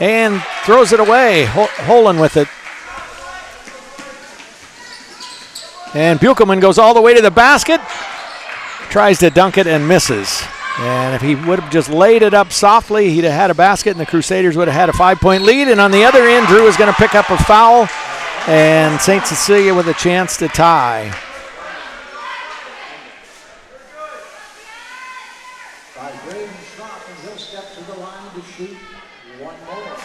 and throws it away. Holland with it. And Beukelman goes all the way to the basket, tries to dunk it and misses. And if he would have just laid it up softly, he'd have had a basket, and the Crusaders would have had a 5-point lead. And on the other end, Drew is going to pick up a foul, and St. Cecilia with a chance to tie. By Braden Schropp, and he'll step to the line to shoot one more.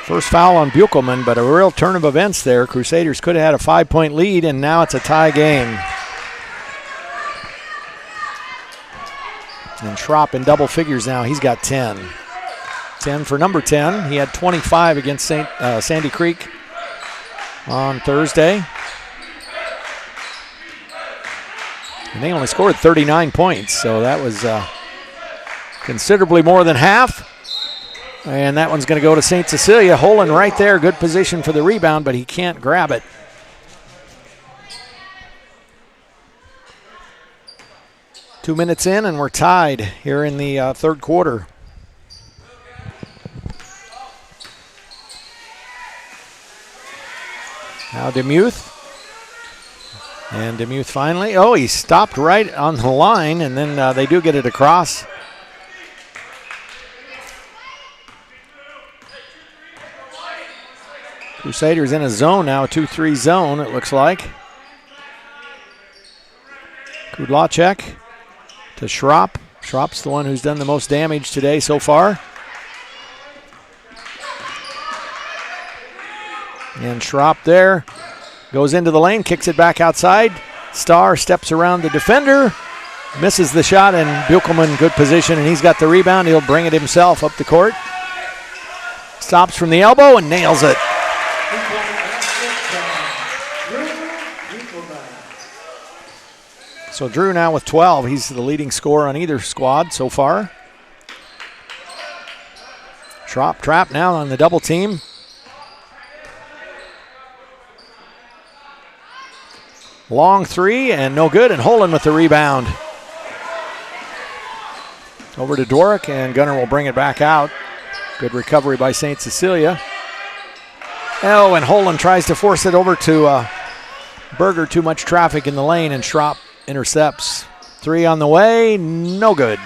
First foul on Beukelman, but a real turn of events there. Crusaders could have had a 5-point lead, and now it's a tie game. And Schropp in double figures now. He's got 10. 10 for number 10. He had 25 against Sandy Creek on Thursday. And they only scored 39 points, so that was considerably more than half. And that one's going to go to St. Cecilia. Holland right there, good position for the rebound, but he can't grab it. 2 minutes in, and we're tied here in the third quarter. Now Demuth. And Demuth finally, he stopped right on the line, and then they do get it across. Crusaders in a zone now, a 2-3 zone it looks like. Kudlacek to Schropp. Schropp's the one who's done the most damage today so far. And Schropp there goes into the lane, kicks it back outside. Starr steps around the defender, misses the shot, and Beukelman good position, and he's got the rebound. He'll bring it himself up the court. Stops from the elbow and nails it. So Drew now with 12. He's the leading scorer on either squad so far. Schropp trapped now on the double team. Long three and no good, and Holland with the rebound. Over to Dworick, and Gunner will bring it back out. Good recovery by St. Cecilia. And Holland tries to force it over to Berger. Too much traffic in the lane, and Schropp intercepts. Three on the way, no good.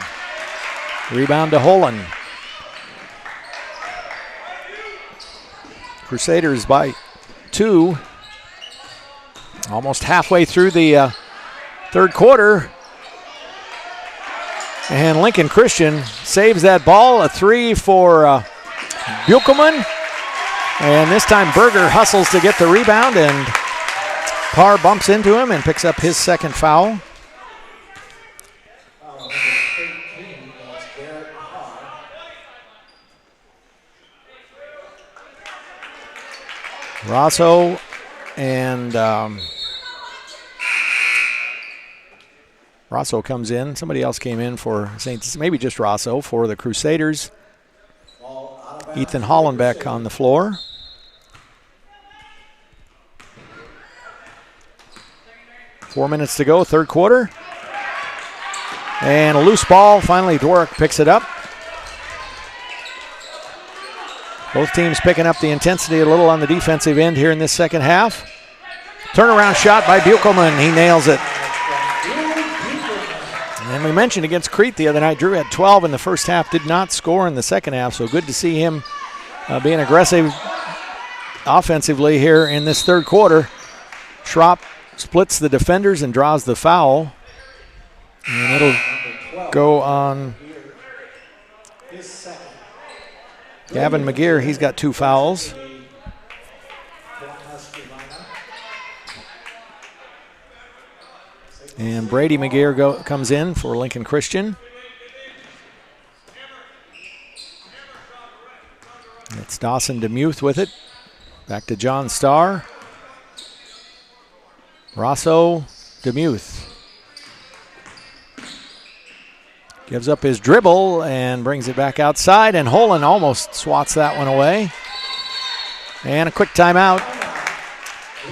Rebound to Holland. Crusaders by 2. Almost halfway through the third quarter. And Lincoln Christian saves that ball. A 3 for Beukelman. And this time Berger hustles to get the rebound, and Parr bumps into him and picks up his second foul. Rosso and Rosso comes in. Somebody else came in for maybe just Rosso for the Crusaders. Ethan Hollenbeck on the floor. Four minutes to go, third quarter. And a loose ball. Finally, Dworick picks it up. Both teams picking up the intensity a little on the defensive end here in this second half. Turnaround shot by Beukelman. He nails it. And we mentioned against Crete the other night, Drew had 12 in the first half, did not score in the second half, so good to see him being aggressive offensively here in this third quarter. Schropp splits the defenders and draws the foul. And it'll go on Gavin McGear. He's got 2 fouls. And Brady McGear comes in for Lincoln Christian. It's Dawson Demuth with it. Back to John Starr. Rosso, Demuth. Gives up his dribble and brings it back outside, and Holland almost swats that one away. And a quick timeout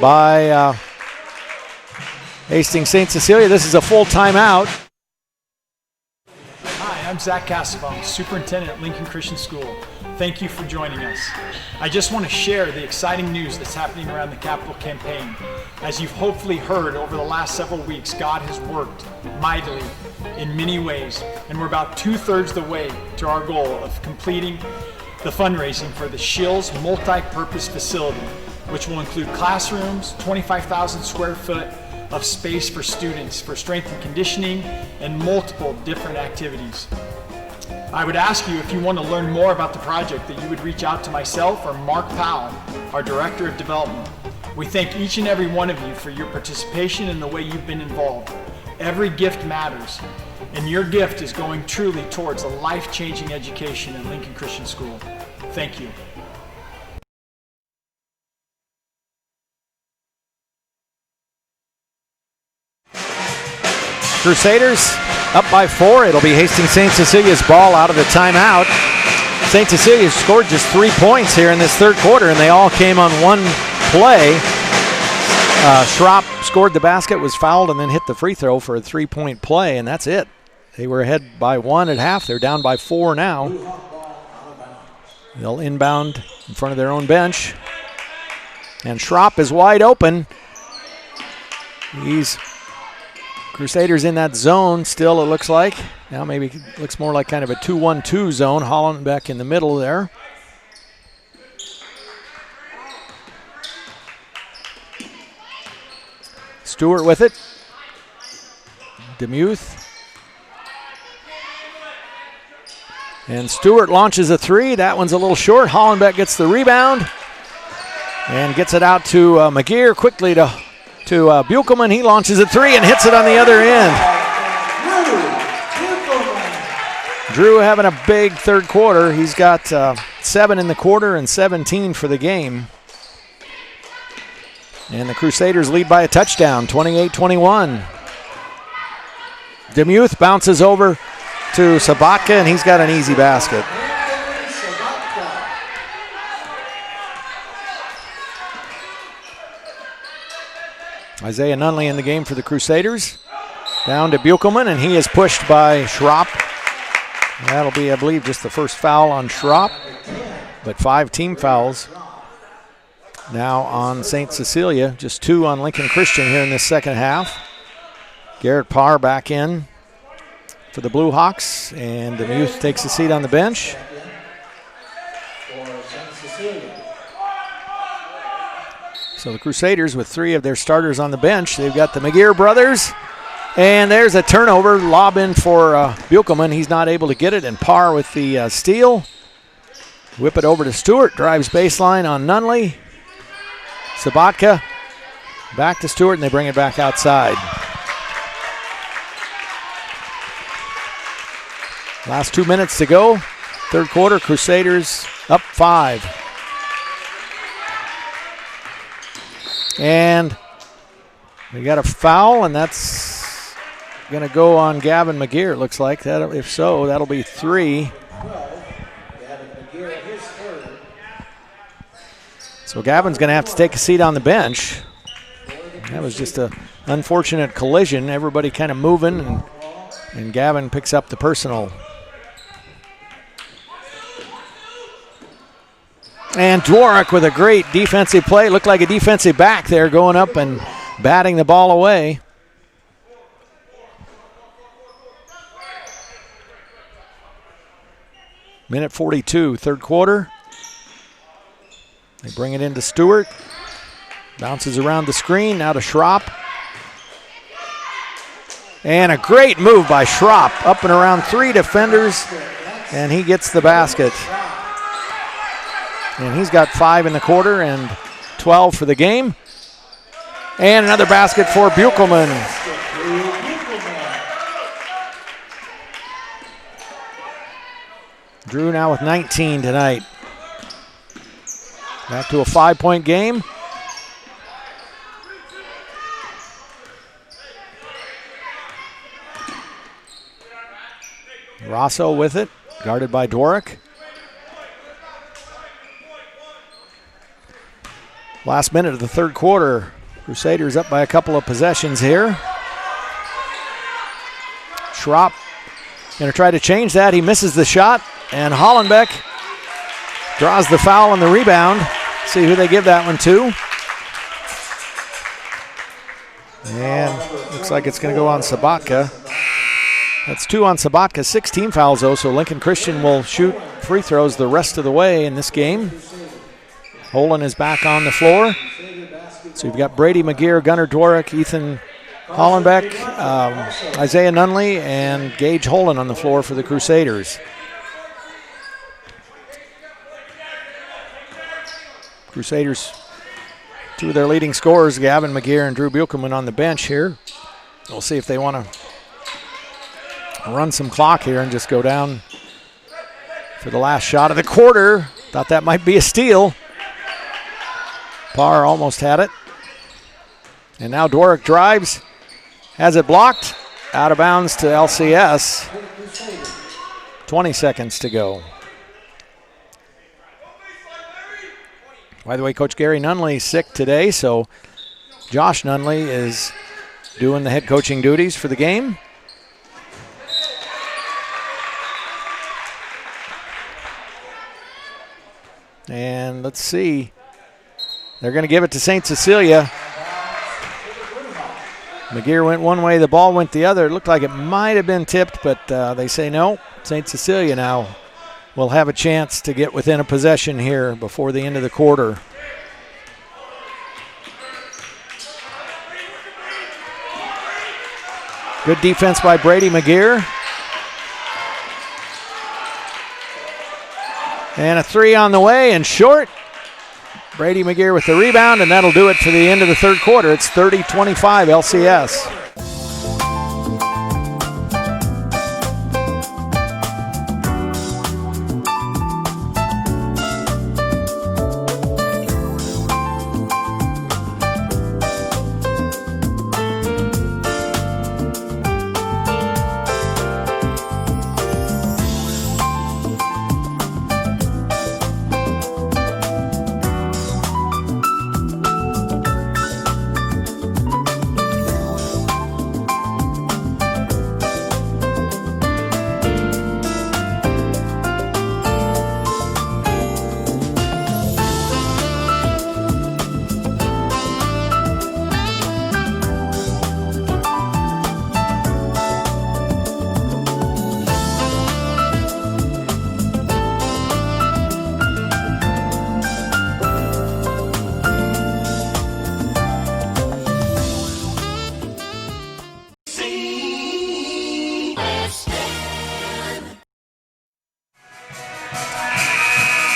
by Hastings St. Cecilia. This is a full timeout. Hi, I'm Zach Cassavone, Superintendent at Lincoln Christian School. Thank you for joining us. I just want to share the exciting news that's happening around the capital campaign. As you've hopefully heard over the last several weeks, God has worked mightily in many ways, and we're about 2/3 the way to our goal of completing the fundraising for the Shields multi-purpose facility, which will include classrooms, 25,000 square foot of space for students for strength and conditioning, and multiple different activities. I would ask you, if you want to learn more about the project, that you would reach out to myself or Mark Powell, our Director of Development. We thank each and every one of you for your participation and the way you've been involved. Every gift matters, and your gift is going truly towards a life-changing education at Lincoln Christian School. Thank you. Crusaders up by 4. It'll be Hastings St. Cecilia's ball out of the timeout. St. Cecilia scored just 3 points here in this third quarter, and they all came on one play. Schropp scored the basket, was fouled, and then hit the free throw for a 3-point play, and that's it. They were ahead by 1 at half. They're down by 4 now. They'll inbound in front of their own bench. And Schropp is wide open. Crusaders in that zone still, it looks like. Now maybe it looks more like kind of a 2-1-2 zone. Holland back in the middle there. Stewart with it. Demuth. And Stewart launches a 3. That one's a little short. Hollenbeck gets the rebound and gets it out to McGear quickly to Beukelman. He launches a 3 and hits it on the other end. Drew having a big third quarter. He's got 7 in the quarter and 17 for the game. And the Crusaders lead by a touchdown, 28-21. Demuth bounces over to Sabatka, and he's got an easy basket. Isaiah Nunley in the game for the Crusaders. Down to Beukelman, and he is pushed by Schropp. That'll be, I believe, just the first foul on Schropp, but 5 team fouls now on St. Cecilia. Just 2 on Lincoln Christian here in this second half. Garrett Parr back in for the Bluehawks, and Demuth takes a seat on the bench. So the Crusaders with 3 of their starters on the bench. They've got the McGear brothers, and there's a turnover, lob in for Beukelman. He's not able to get it, and Parr with the steal. Whip it over to Stewart, drives baseline on Nunley. Sabatka back to Stewart, and they bring it back outside. Last 2 minutes to go. Third quarter, Crusaders up 5. And we got a foul, and that's going to go on Gavin McGear, it looks like. If so, that'll be 3. So Gavin's going to have to take a seat on the bench. That was just an unfortunate collision. Everybody kind of moving, and Gavin picks up the personal. And Dworak with a great defensive play. Looked like a defensive back there, going up and batting the ball away. Minute 42, third quarter. They bring it into Stewart. Bounces around the screen, now to Schropp. And a great move by Schropp, up and around 3 defenders, and he gets the basket. And he's got 5 in the quarter and 12 for the game. And another basket for Beukelman. Drew now with 19 tonight. Back to a 5-point game. Rosso with it, guarded by Dworick. Last minute of the third quarter. Crusaders up by a couple of possessions here. Schropp going to try to change that. He misses the shot, and Hollenbeck draws the foul on the rebound. See who they give that one to. And looks like it's going to go on Sabatka. That's 2 on Sabatka, 16 fouls though, so Lincoln Christian will shoot free throws the rest of the way in this game. Holland is back on the floor. So you've got Brady McGear, Gunnar Dworick, Ethan Hollenbeck, Isaiah Nunley, and Gage Holland on the floor for the Crusaders. Crusaders, 2 of their leading scorers, Gavin McGear and Drew Beukelman on the bench here. We'll see if they want to run some clock here and just go down for the last shot of the quarter. Thought that might be a steal. Parr almost had it. And now Dworick drives, has it blocked, out of bounds to LCS. 20 seconds to go. By the way, Coach Gary Nunley's sick today, so Josh Nunley is doing the head coaching duties for the game. And let's see. They're going to give it to St. Cecilia. McGear went one way, the ball went the other. It looked like it might have been tipped, but they say no. St. Cecilia now will have a chance to get within a possession here before the end of the quarter. Good defense by Brady McGear. And a 3 on the way and short. Brady McGear with the rebound, and that'll do it for the end of the third quarter. It's 30-25 LCS.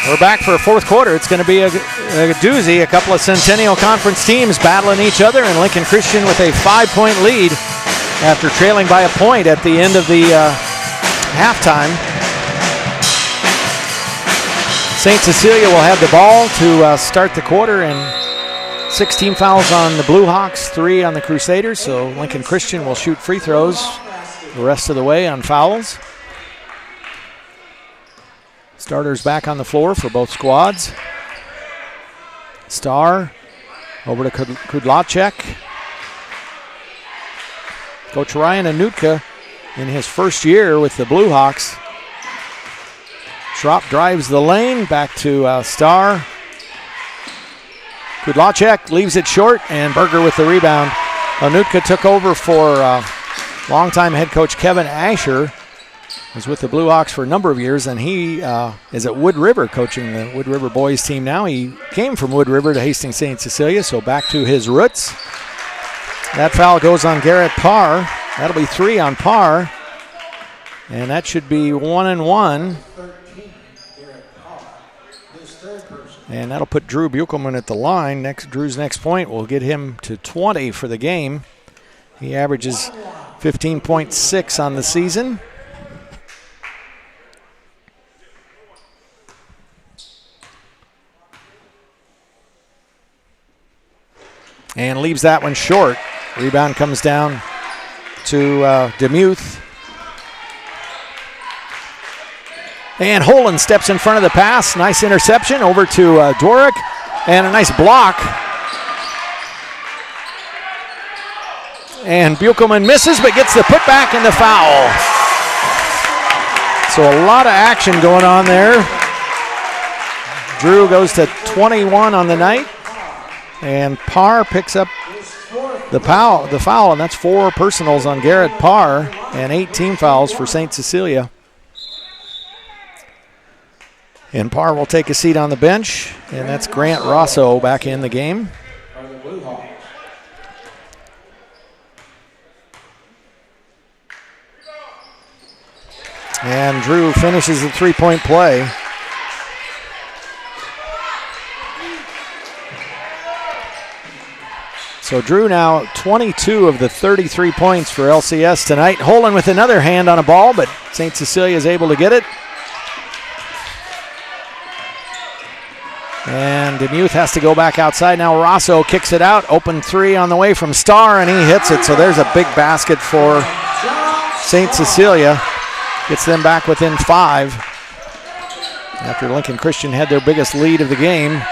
We're back for a fourth quarter. It's going to be a doozy. A couple of Centennial Conference teams battling each other, and Lincoln Christian with a 5-point lead after trailing by a point at the end of the halftime. St. Cecilia will have the ball to start the quarter, and 16 fouls on the Bluehawks, 3 on the Crusaders, so Lincoln Christian will shoot free throws the rest of the way on fouls. Starters back on the floor for both squads. Starr over to Kudlacek. Coach Ryan Anutka in his first year with the Bluehawks. Schropp drives the lane back to Starr. Kudlacek leaves it short, and Berger with the rebound. Anutka took over for longtime head coach Kevin Asher. Was with the Bluehawks for a number of years, and he is at Wood River coaching the Wood River boys team now. He came from Wood River to Hastings St. Cecilia, so back to his roots. That foul goes on Garrett Parr. That'll be 3 on Parr, and that should be 1 and 1. And that'll put Drew Beukelman at the line. Drew's next point will get him to 20 for the game. He averages 15.6 on the season. And leaves that one short. Rebound comes down to Demuth. And Holland steps in front of the pass. Nice interception over to Dworak, and a nice block. And Beukelman misses, but gets the putback and the foul. So a lot of action going on there. Drew goes to 21 on the night, and Parr picks up the foul, and that's 4 personals on Garrett Parr, and 8 team fouls for St. Cecilia. And Parr will take a seat on the bench, and that's Grant Rosso back in the game. And Drew finishes the three-point play. So Drew now 22 of the 33 points for LCS tonight. Holland with another hand on a ball, but St. Cecilia is able to get it. And DeMuth has to go back outside. Now Rosso kicks it out. Open 3 on the way from Starr, and he hits it. So there's a big basket for St. Cecilia. Gets them back within 5 after Lincoln Christian had their biggest lead of the game.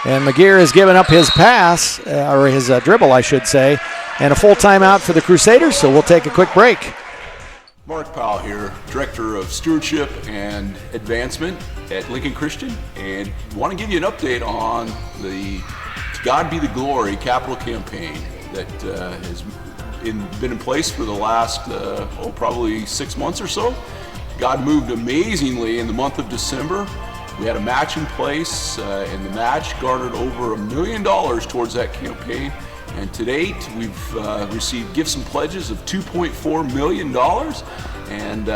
And McGear has given up his pass, or his dribble, I should say, and a full timeout for the Crusaders, so we'll take a quick break. Mark Powell here, Director of Stewardship and Advancement at Lincoln Christian, and want to give you an update on the To God Be the Glory capital campaign that has been in place for the last, probably 6 months or so. God moved amazingly in the month of December. We had a match in place, and the match garnered over $1 million towards that campaign. And to date, we've received gifts and pledges of $2.4 million, and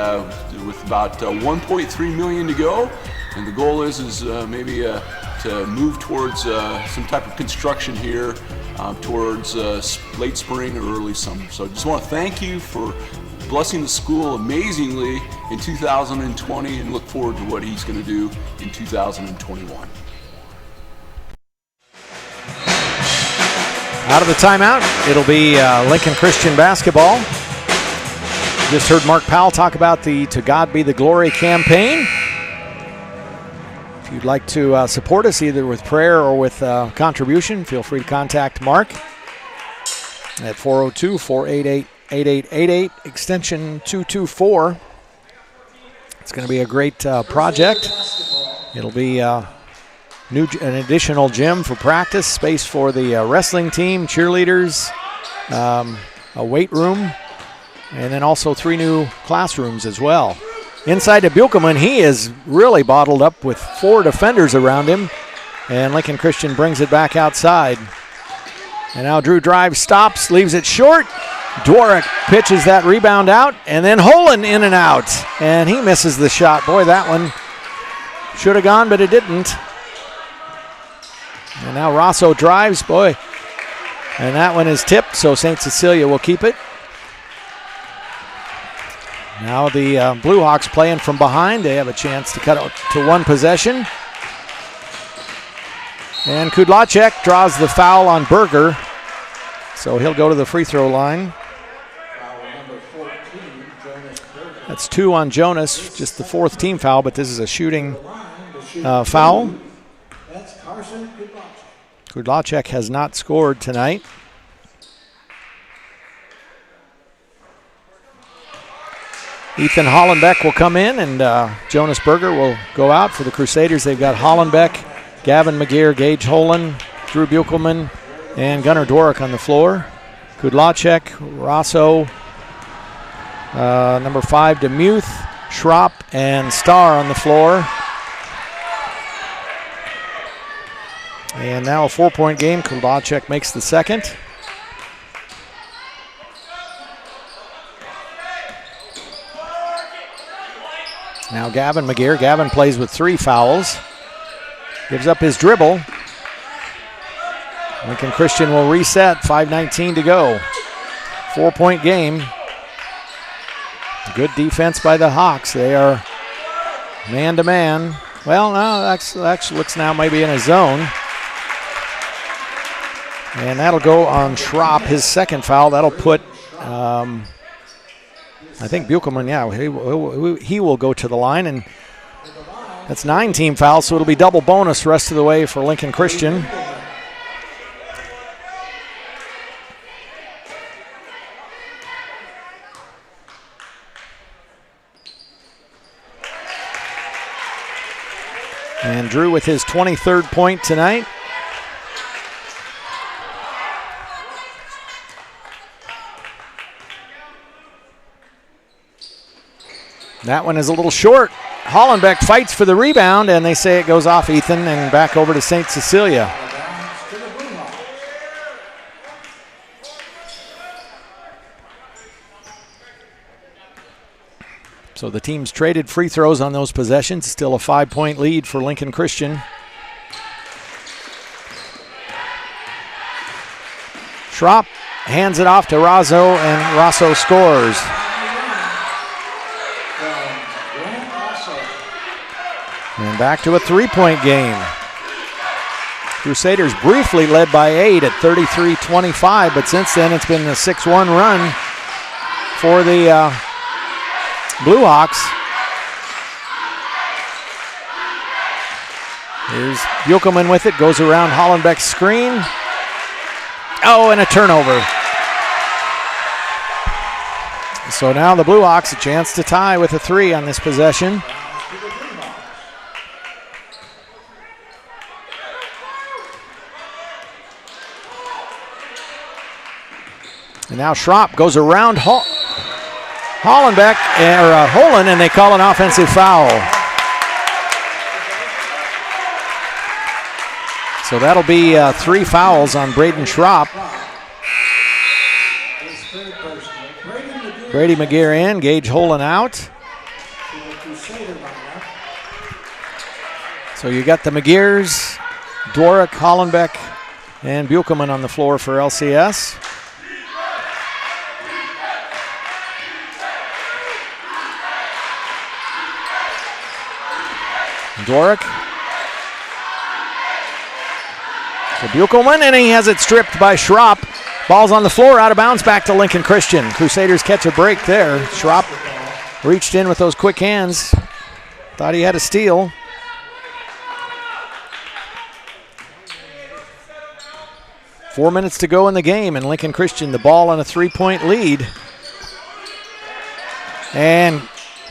with about $1.3 million to go. And the goal is maybe to move towards some type of construction here towards late spring or early summer. So I just want to thank you for blessing the school amazingly in 2020, and look forward to what he's going to do in 2021. Out of the timeout, it'll be Lincoln Christian basketball. Just heard Mark Powell talk about the To God Be the Glory campaign. If you'd like to support us either with prayer or with contribution, feel free to contact Mark at 402-488-8888, extension 224. It's going to be a great project. It'll be an additional gym for practice, space for the wrestling team, cheerleaders, a weight room, and then also 3 new classrooms as well. Inside to Beukelman, he is really bottled up with 4 defenders around him, and Lincoln Christian brings it back outside. And now Drew drives, stops, leaves it short. Dworak pitches that rebound out, and then Holland in and out, and he misses the shot. Boy, that one should have gone, but it didn't. And now Rosso drives, boy, and that one is tipped, so St. Cecilia will keep it. Now the Bluehawks playing from behind. They have a chance to cut out to 1 possession. And Kudlacek draws the foul on Berger, so he'll go to the free throw line. That's 2 on Jonas, just the 4th team foul, but this is a shooting foul. Kudlacek has not scored tonight. Ethan Hollenbeck will come in, and Jonas Berger will go out for the Crusaders. They've got Hollenbeck, Gavin McGear, Gage Holland, Drew Beukelman, and Gunnar Dworak on the floor. Kudlacek, Rosso, number 5, DeMuth, Schropp, and Starr on the floor. And now a 4-point game. Kudlacek makes the second. Now Gavin McGear. Gavin plays with 3 fouls. Gives up his dribble. Lincoln Christian will reset. 5:19 to go. 4-point game. Good defense by the Hawks. They are man-to-man. Well, no, that looks now maybe in a zone. And that'll go on Schropp, his second foul. That'll put, I think Beukelman, he will go to the line. And That's 9 team fouls, so it'll be double bonus rest of the way for Lincoln Christian. And Drew with his 23rd point tonight. That one is a little short. Hollenbeck fights for the rebound, and they say it goes off Ethan and back over to St. Cecilia. So the teams traded free throws on those possessions. Still a 5-point lead for Lincoln Christian. Schropp hands it off to Razzo, and Razzo scores. And back to a 3-point game. Crusaders briefly led by 8 at 33-25, but since then it's been a 6-1 run for the Bluehawks. Here's Beukelman with it, goes around Hollenbeck's screen. Oh, and a turnover. So now the Bluehawks a chance to tie with a 3 on this possession. And now Schropp goes around Hollenbeck, or Holen, and they call an offensive foul. So that'll be 3 fouls on Braden Schropp. Brady McGear in, Gage Holen out. So you got the McGears, Dworick, Hollenbeck, and Beukelman on the floor for LCS. Dworick. So Beukelman, and he has it stripped by Schropp. Ball's on the floor, out of bounds, back to Lincoln Christian. Crusaders catch a break there. Schropp reached in with those quick hands. Thought he had a steal. Four minutes to go in the game, and Lincoln Christian the ball on a 3-point lead. And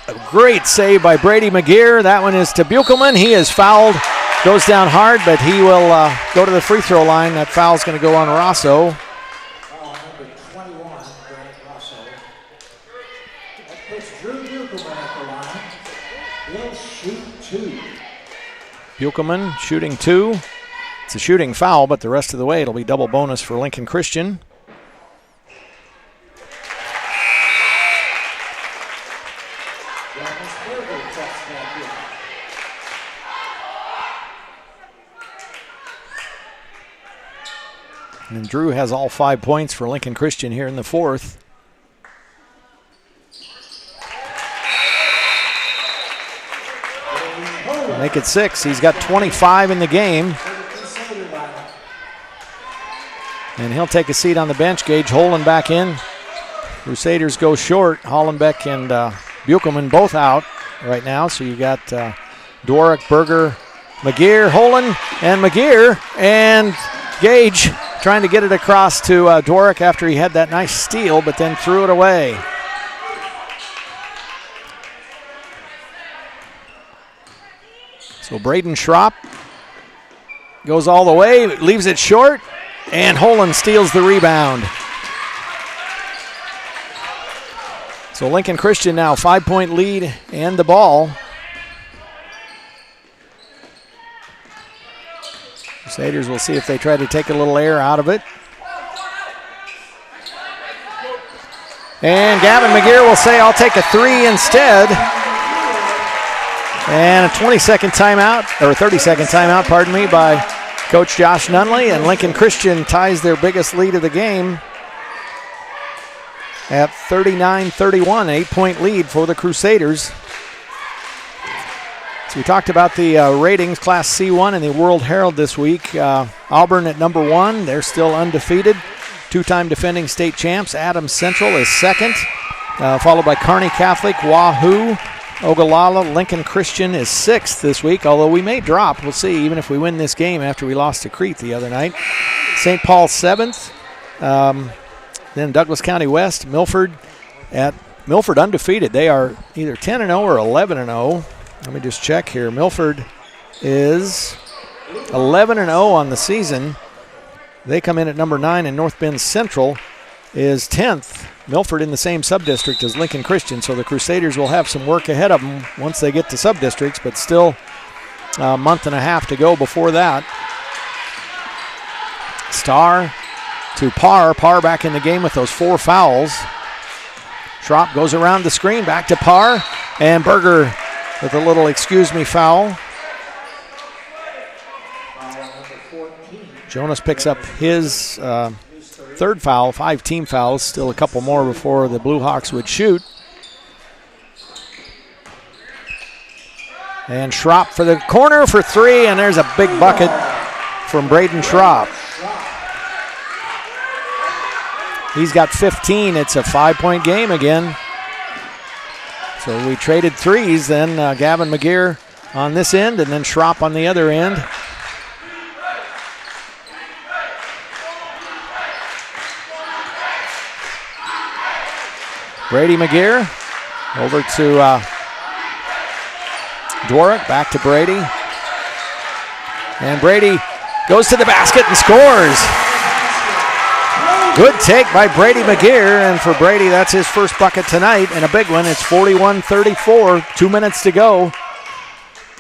a great save by Brady McGear. That one is to Beukelman. He is fouled. Goes down hard, but he will go to the free throw line. That foul's going to go on Rosso. Number 21, Grant Rosso. That puts Drew Beukelman at the line. He'll shoot 2. Beukelman shooting 2. It's a shooting foul, but the rest of the way it'll be double bonus for Lincoln Christian. And Drew has all 5 points for Lincoln Christian here in the fourth. Make it 6. He's got 25 in the game. And he'll take a seat on the bench. Gage Holen back in. Crusaders go short. Hollenbeck and Beukelman both out right now. So you got Dworick, Berger, McGear, Holen, and McGear. And Gage trying to get it across to Dworick after he had that nice steal, but then threw it away. So Braden Schropp goes all the way, leaves it short, and Holen steals the rebound. So Lincoln Christian now 5-point lead and the ball. Crusaders will see if they try to take a little air out of it. And Gavin McGear will say, I'll take a 3 instead. And a 20-second timeout, or 30-second timeout, pardon me, by Coach Josh Nunley. And Lincoln Christian ties their biggest lead of the game at 39-31, 8-point lead for the Crusaders. So we talked about the ratings, Class C1 in the World Herald this week. Auburn at number 1. They're still undefeated. 2-time defending state champs. Adams Central is second, followed by Kearney Catholic, Wahoo, Ogallala. Lincoln Christian is 6th this week, although we may drop. We'll see, even if we win this game after we lost to Crete the other night. St. Paul 7th. Then Douglas County West. Milford undefeated. They are either 10-0 or 11-0. Let me just check here. Milford is 11-0 on the season. They come in at number 9, and North Bend Central is 10th. Milford in the same subdistrict as Lincoln Christian, so the Crusaders will have some work ahead of them once they get to subdistricts, but still a month and a half to go before that. Star to Parr. Parr back in the game with those 4 fouls. Schropp goes around the screen, back to Parr, and Berger with a little excuse me foul. Jonas picks up his 3rd foul, 5 team fouls, still a couple more before the Bluehawks would shoot. And Schropp for the corner for 3, and there's a big bucket from Braden Schropp. He's got 15. It's a 5-point game again. So we traded 3s, then Gavin McGear on this end, and then Schropp on the other end. Brady McGear over to Dworak, back to Brady. And Brady goes to the basket and scores. Good take by Brady McGear, and for Brady, that's his first bucket tonight, and a big one. It's 41-34, 2 minutes to go.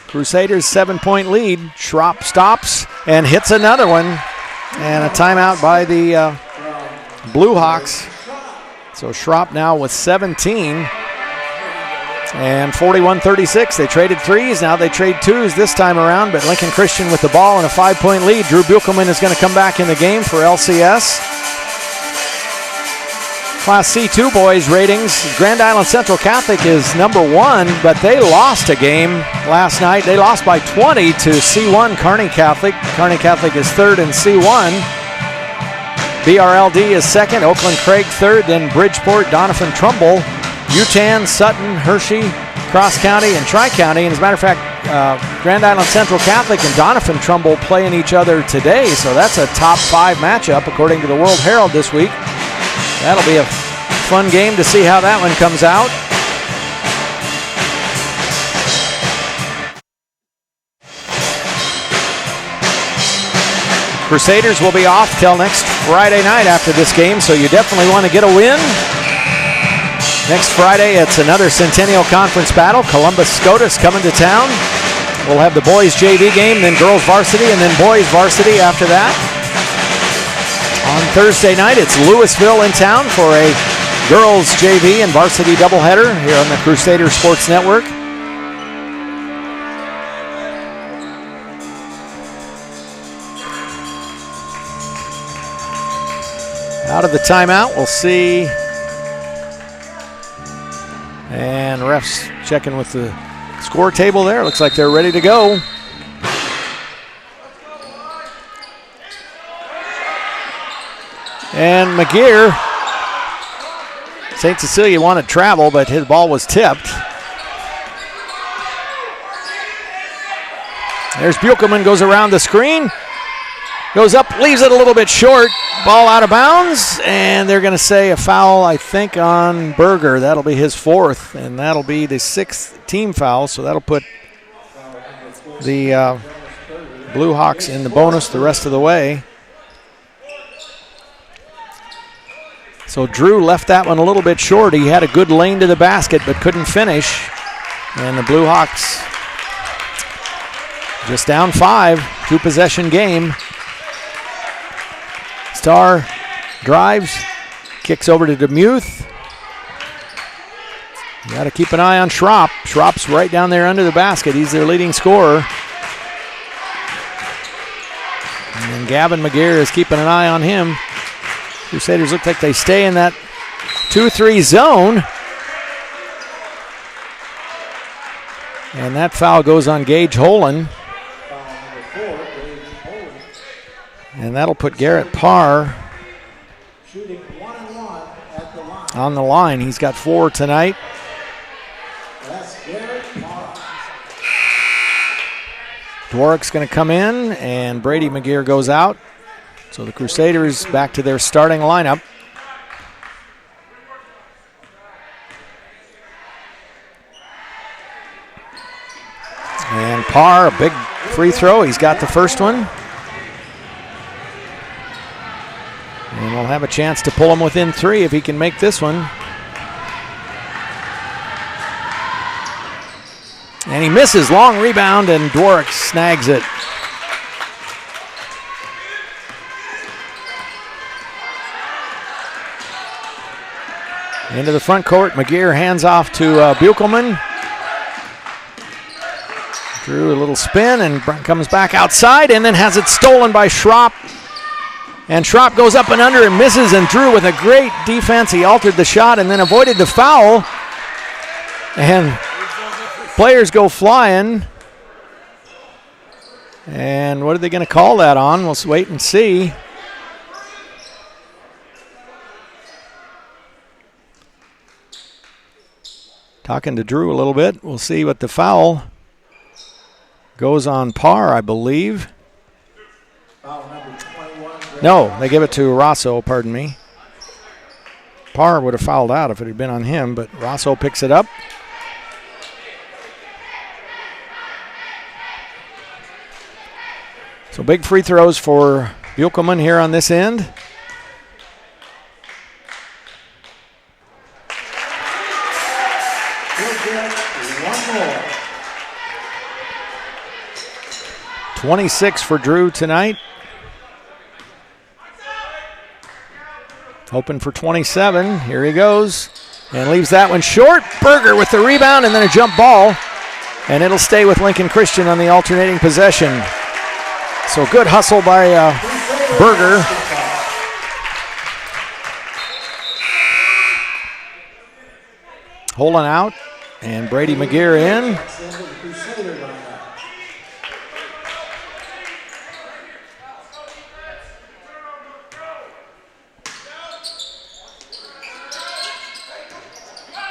Crusaders 7-point lead. Schropp stops and hits another one, and a timeout by the Bluehawks. So Schropp now with 17, and 41-36. They traded 3s, now they trade 2s this time around, but Lincoln Christian with the ball and a 5-point lead. Drew Beukelman is going to come back in the game for LCS. Class C2 boys ratings, Grand Island Central Catholic is number 1, but they lost a game last night. They lost by 20 to C1 Kearney Catholic. Kearney Catholic is 3rd in C1. BRLD is 2nd, Oakland Craig 3rd, then Bridgeport, Doniphan Trumbull, Utan, Sutton, Hershey, Cross County, and Tri-County. And as a matter of fact, Grand Island Central Catholic and Doniphan Trumbull playing each other today, so that's a top 5 matchup according to the World Herald this week. That'll be a fun game to see how that one comes out. Crusaders will be off till next Friday night after this game, so you definitely want to get a win. Next Friday, it's another Centennial Conference battle. Columbus Scotus coming to town. We'll have the boys JV game, then girls varsity, and then boys varsity after that. On Thursday night, it's Louisville in town for a girls JV and varsity doubleheader here on the Crusader Sports Network. Out of the timeout, we'll see. And refs checking with the score table there. Looks like they're ready to go. And McGear, St. Cecilia wanted travel, but his ball was tipped. There's Beukelman, goes around the screen, goes up, leaves it a little bit short. Ball out of bounds, and they're going to say a foul, I think, on Berger. That'll be his 4th, and that'll be the 6th team foul, so that'll put the Bluehawks in the bonus the rest of the way. So Drew left that one a little bit short. He had a good lane to the basket, but couldn't finish. And the Bluehawks just down 5, 2-possession game. Star drives, kicks over to Demuth. You got to keep an eye on Schropp. Schropp's right down there under the basket. He's their leading scorer. And then Gavin McGear is keeping an eye on him. Crusaders look like they stay in that 2-3 zone. And that foul goes on Gage Holen. And that'll put Garrett Parr on the line. He's got 4 tonight. Dworick's going to come in, and Brady McGeer goes out. So the Crusaders back to their starting lineup. And Parr, a big free throw. He's got the first one. And we'll have a chance to pull him within 3 if he can make this one. And he misses. Long rebound, and Dworick snags it. Into the front court. McGeer hands off to Beukelman. Drew a little spin and comes back outside and then has it stolen by Schropp. And Schropp goes up and under and misses, and Drew with a great defense. He altered the shot and then avoided the foul. And players go flying. And what are they going to call that on? We'll wait and see. Talking to Drew a little bit. We'll see what the foul goes on. Parr, I believe. Foul number 21. No, they give it to Rosso, pardon me. Parr would have fouled out if it had been on him, but Rosso picks it up. So big free throws for Beukelman here on this end. He'll get one more. 26 for Drew tonight. Hoping for 27. Here he goes. And leaves that one short. Berger with the rebound and then a jump ball. And it'll stay with Lincoln Christian on the alternating possession. So good hustle by Berger. Holding out. And Brady McGeer in.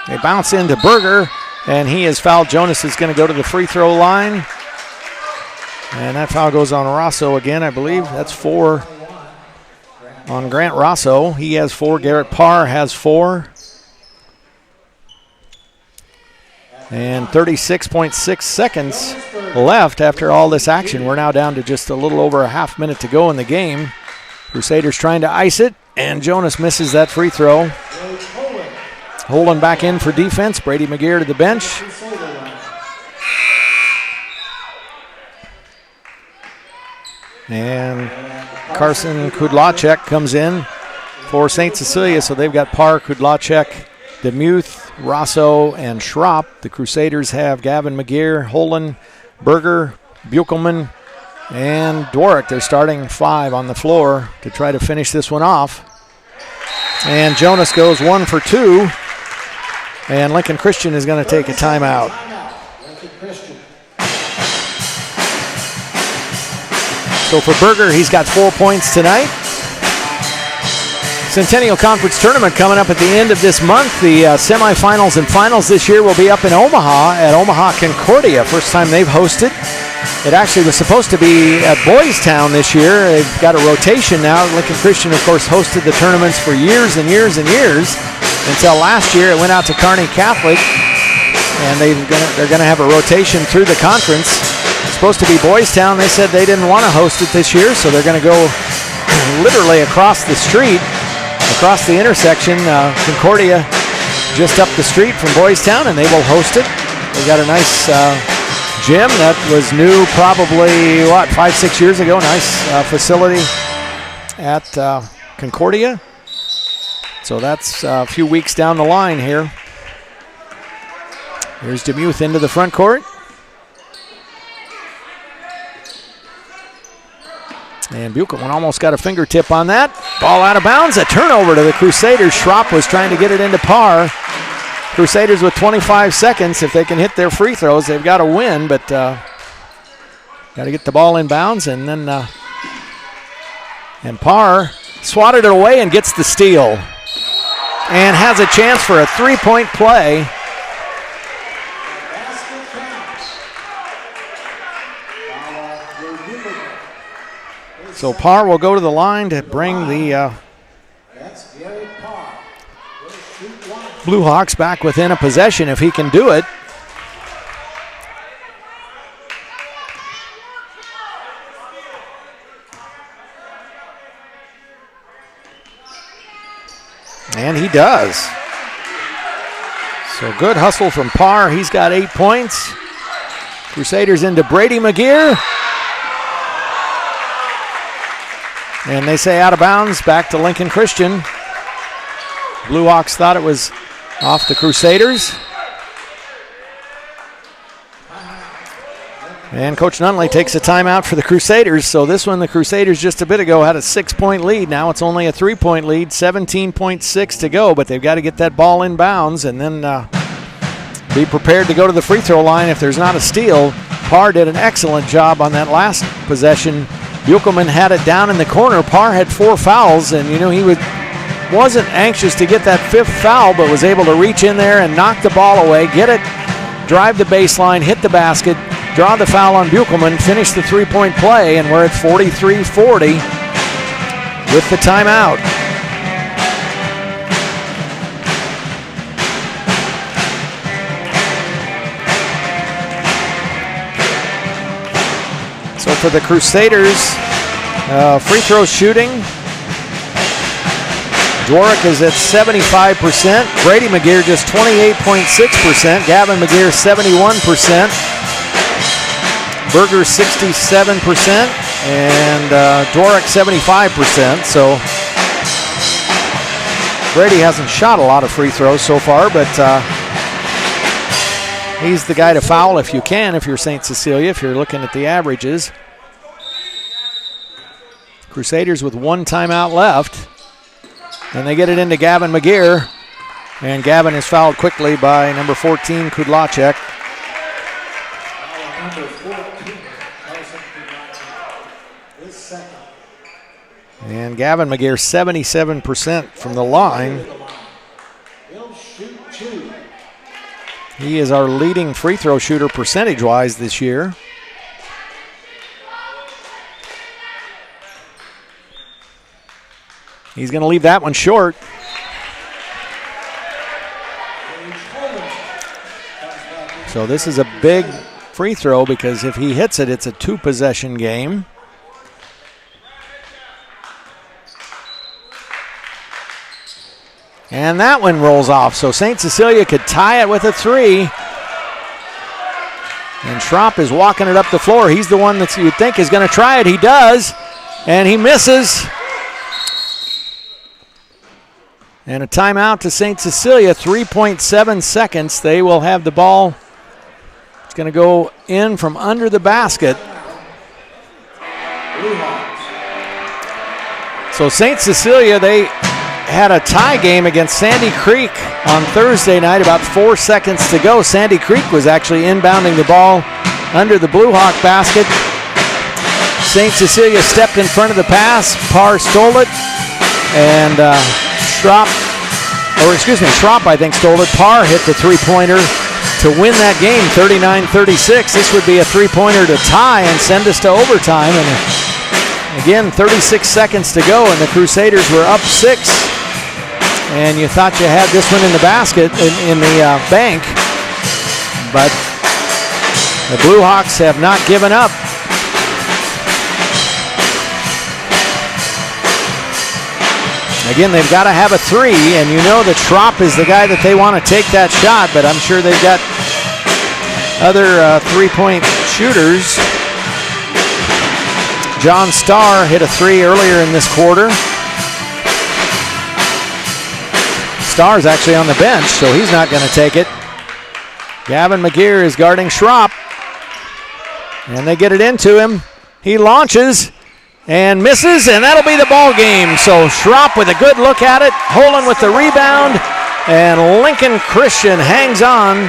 They bounce into Berger, and he is fouled. Jonas is going to go to the free throw line. And that foul goes on Rosso again, I believe. That's 4 on Grant Rosso. He has 4. Garrett Parr has 4. And 36.6 seconds left after all this action. We're now down to just a little over a half minute to go in the game. Crusaders trying to ice it, and Jonas misses that free throw. Holding back in for defense. Brady McGeer to the bench. And Carson Kudlacek comes in for St. Cecilia. So they've got Parr, Kudlacek, Demuth, Rosso, and Schropp. The Crusaders have Gavin McGeer, Holden, Berger, Beukelman, and Dworick. They're starting 5 on the floor to try to finish this one off. And Jonas goes 1 for 2. And Lincoln Christian is going to take a timeout. So for Berger, he's got 4 points tonight. Centennial Conference Tournament coming up at the end of this month. The semifinals and finals this year will be up in Omaha at Omaha Concordia. First time they've hosted. It actually was supposed to be at Boys Town this year. They've got a rotation now. Lincoln Christian, of course, hosted the tournaments for years and years and years. Until last year, it went out to Kearney Catholic, and they're going to have a rotation through the conference. It's supposed to be Boys Town. They said they didn't want to host it this year, so they're going to go literally across the street, across the intersection. Concordia just up the street from Boys Town, and they will host it. They've got a nice gym that was new probably, 5-6 years ago. Nice facility at Concordia. So that's a few weeks down the line here. Here's Demuth into the front court. And Beukelman almost got a fingertip on that. Ball out of bounds. A turnover to the Crusaders. Schropp was trying to get it into Parr. Crusaders with 25 seconds. If they can hit their free throws, they've got to win, but got to get the ball in bounds. And then and Parr swatted it away and gets the steal. And has a chance for a 3-point play. So Parr will go to the line to bring the Bluehawks back within a possession if he can do it. And he does. So good hustle from Parr. He's got 8 points. Crusaders into Brady McGear. And they say out of bounds, back to Lincoln Christian. Bluehawks thought it was off the Crusaders. And Coach Nunley takes a timeout for the Crusaders. So this one, the Crusaders just a bit ago had a 6-point lead. Now it's only a 3-point lead, 17.6 to go. But they've got to get that ball in bounds and then be prepared to go to the free throw line if there's not a steal. Parr did an excellent job on that last possession. Beukelman had it down in the corner. Parr had 4 fouls, and he wasn't anxious to get that 5th foul, but was able to reach in there and knock the ball away, get it, drive the baseline, hit the basket, draw the foul on Beukelman, finish the 3-point play, and we're at 43-40 with the timeout. So for the Crusaders, free throw shooting, Dworick is at 75%, Brady McGear just 28.6%, Gavin McGear 71%, Berger 67%, and Dworick 75%. So Brady hasn't shot a lot of free throws so far, but he's the guy to foul if you can, if you're St. Cecilia, if you're looking at the averages. Crusaders with 1 timeout left. And they get it into Gavin McGear. And Gavin is fouled quickly by number 14, Kudlacek. And Gavin McGear, 77% from the line. He is our leading free throw shooter percentage-wise this year. He's going to leave that one short. So this is a big free throw because if he hits it, it's a 2-possession game. And that one rolls off. So St. Cecilia could tie it with a 3. And Schropp is walking it up the floor. He's the one that you'd think is going to try it. He does. And he misses. And a timeout to St. Cecilia, 3.7 seconds. They will have the ball. It's going to go in from under the basket. So St. Cecilia, they had a tie game against Sandy Creek on Thursday night, about 4 seconds to go. Sandy Creek was actually inbounding the ball under the Bluehawk basket. St. Cecilia stepped in front of the pass. Parr stole it. And Schropp, I think, stole it. Parr hit the three-pointer to win that game, 39-36. This would be a three-pointer to tie and send us to overtime. And again, 36 seconds to go, and the Crusaders were up 6. And you thought you had this one in the basket, in the bank. But the Bluehawks have not given up. Again, they've got to have a 3, and you know that Schropp is the guy that they want to take that shot, but I'm sure they've got other three-point shooters. John Starr hit a 3 earlier in this quarter. Starr's actually on the bench, so he's not going to take it. Gavin McGear is guarding Schropp, and they get it into him. He launches and misses, and that'll be the ball game. So Schropp with a good look at it, Holland with the rebound, and Lincoln Christian hangs on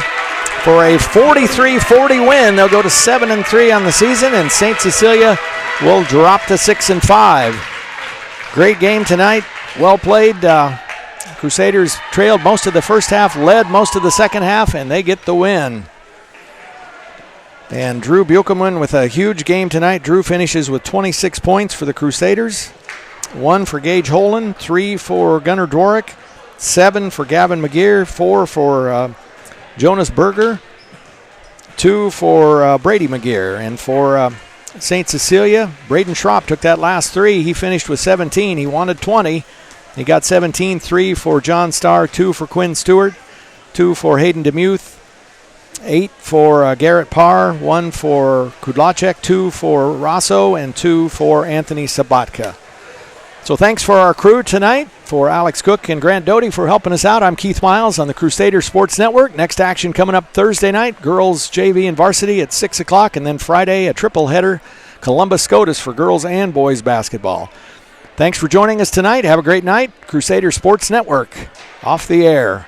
for a 43-40 win. They'll go to 7-3 on the season, and St. Cecilia will drop to 6-5. Great game tonight, well played. Crusaders trailed most of the first half, led most of the second half, and they get the win. And Drew Beukelman with a huge game tonight. Drew finishes with 26 points for the Crusaders. 1 for Gage Holen, 3 for Gunnar Dworick, 7 for Gavin McGear, 4 for Jonas Berger, 2 for Brady McGear. And for St. Cecilia, Braden Schropp took that last 3. He finished with 17. He wanted 20. He got 17, 3 for John Starr, 2 for Quinn Stewart, 2 for Hayden Demuth, 8 for Garrett Parr, 1 for Kudlacek, 2 for Rosso, and 2 for Anthony Sabatka. So thanks for our crew tonight, for Alex Cook and Grant Doty for helping us out. I'm Keith Miles on the Crusader Sports Network. Next action coming up Thursday night, girls JV and varsity at 6 o'clock, and then Friday a triple header, Columbus SCOTUS for girls and boys basketball. Thanks for joining us tonight. Have a great night. Crusader Sports Network, off the air.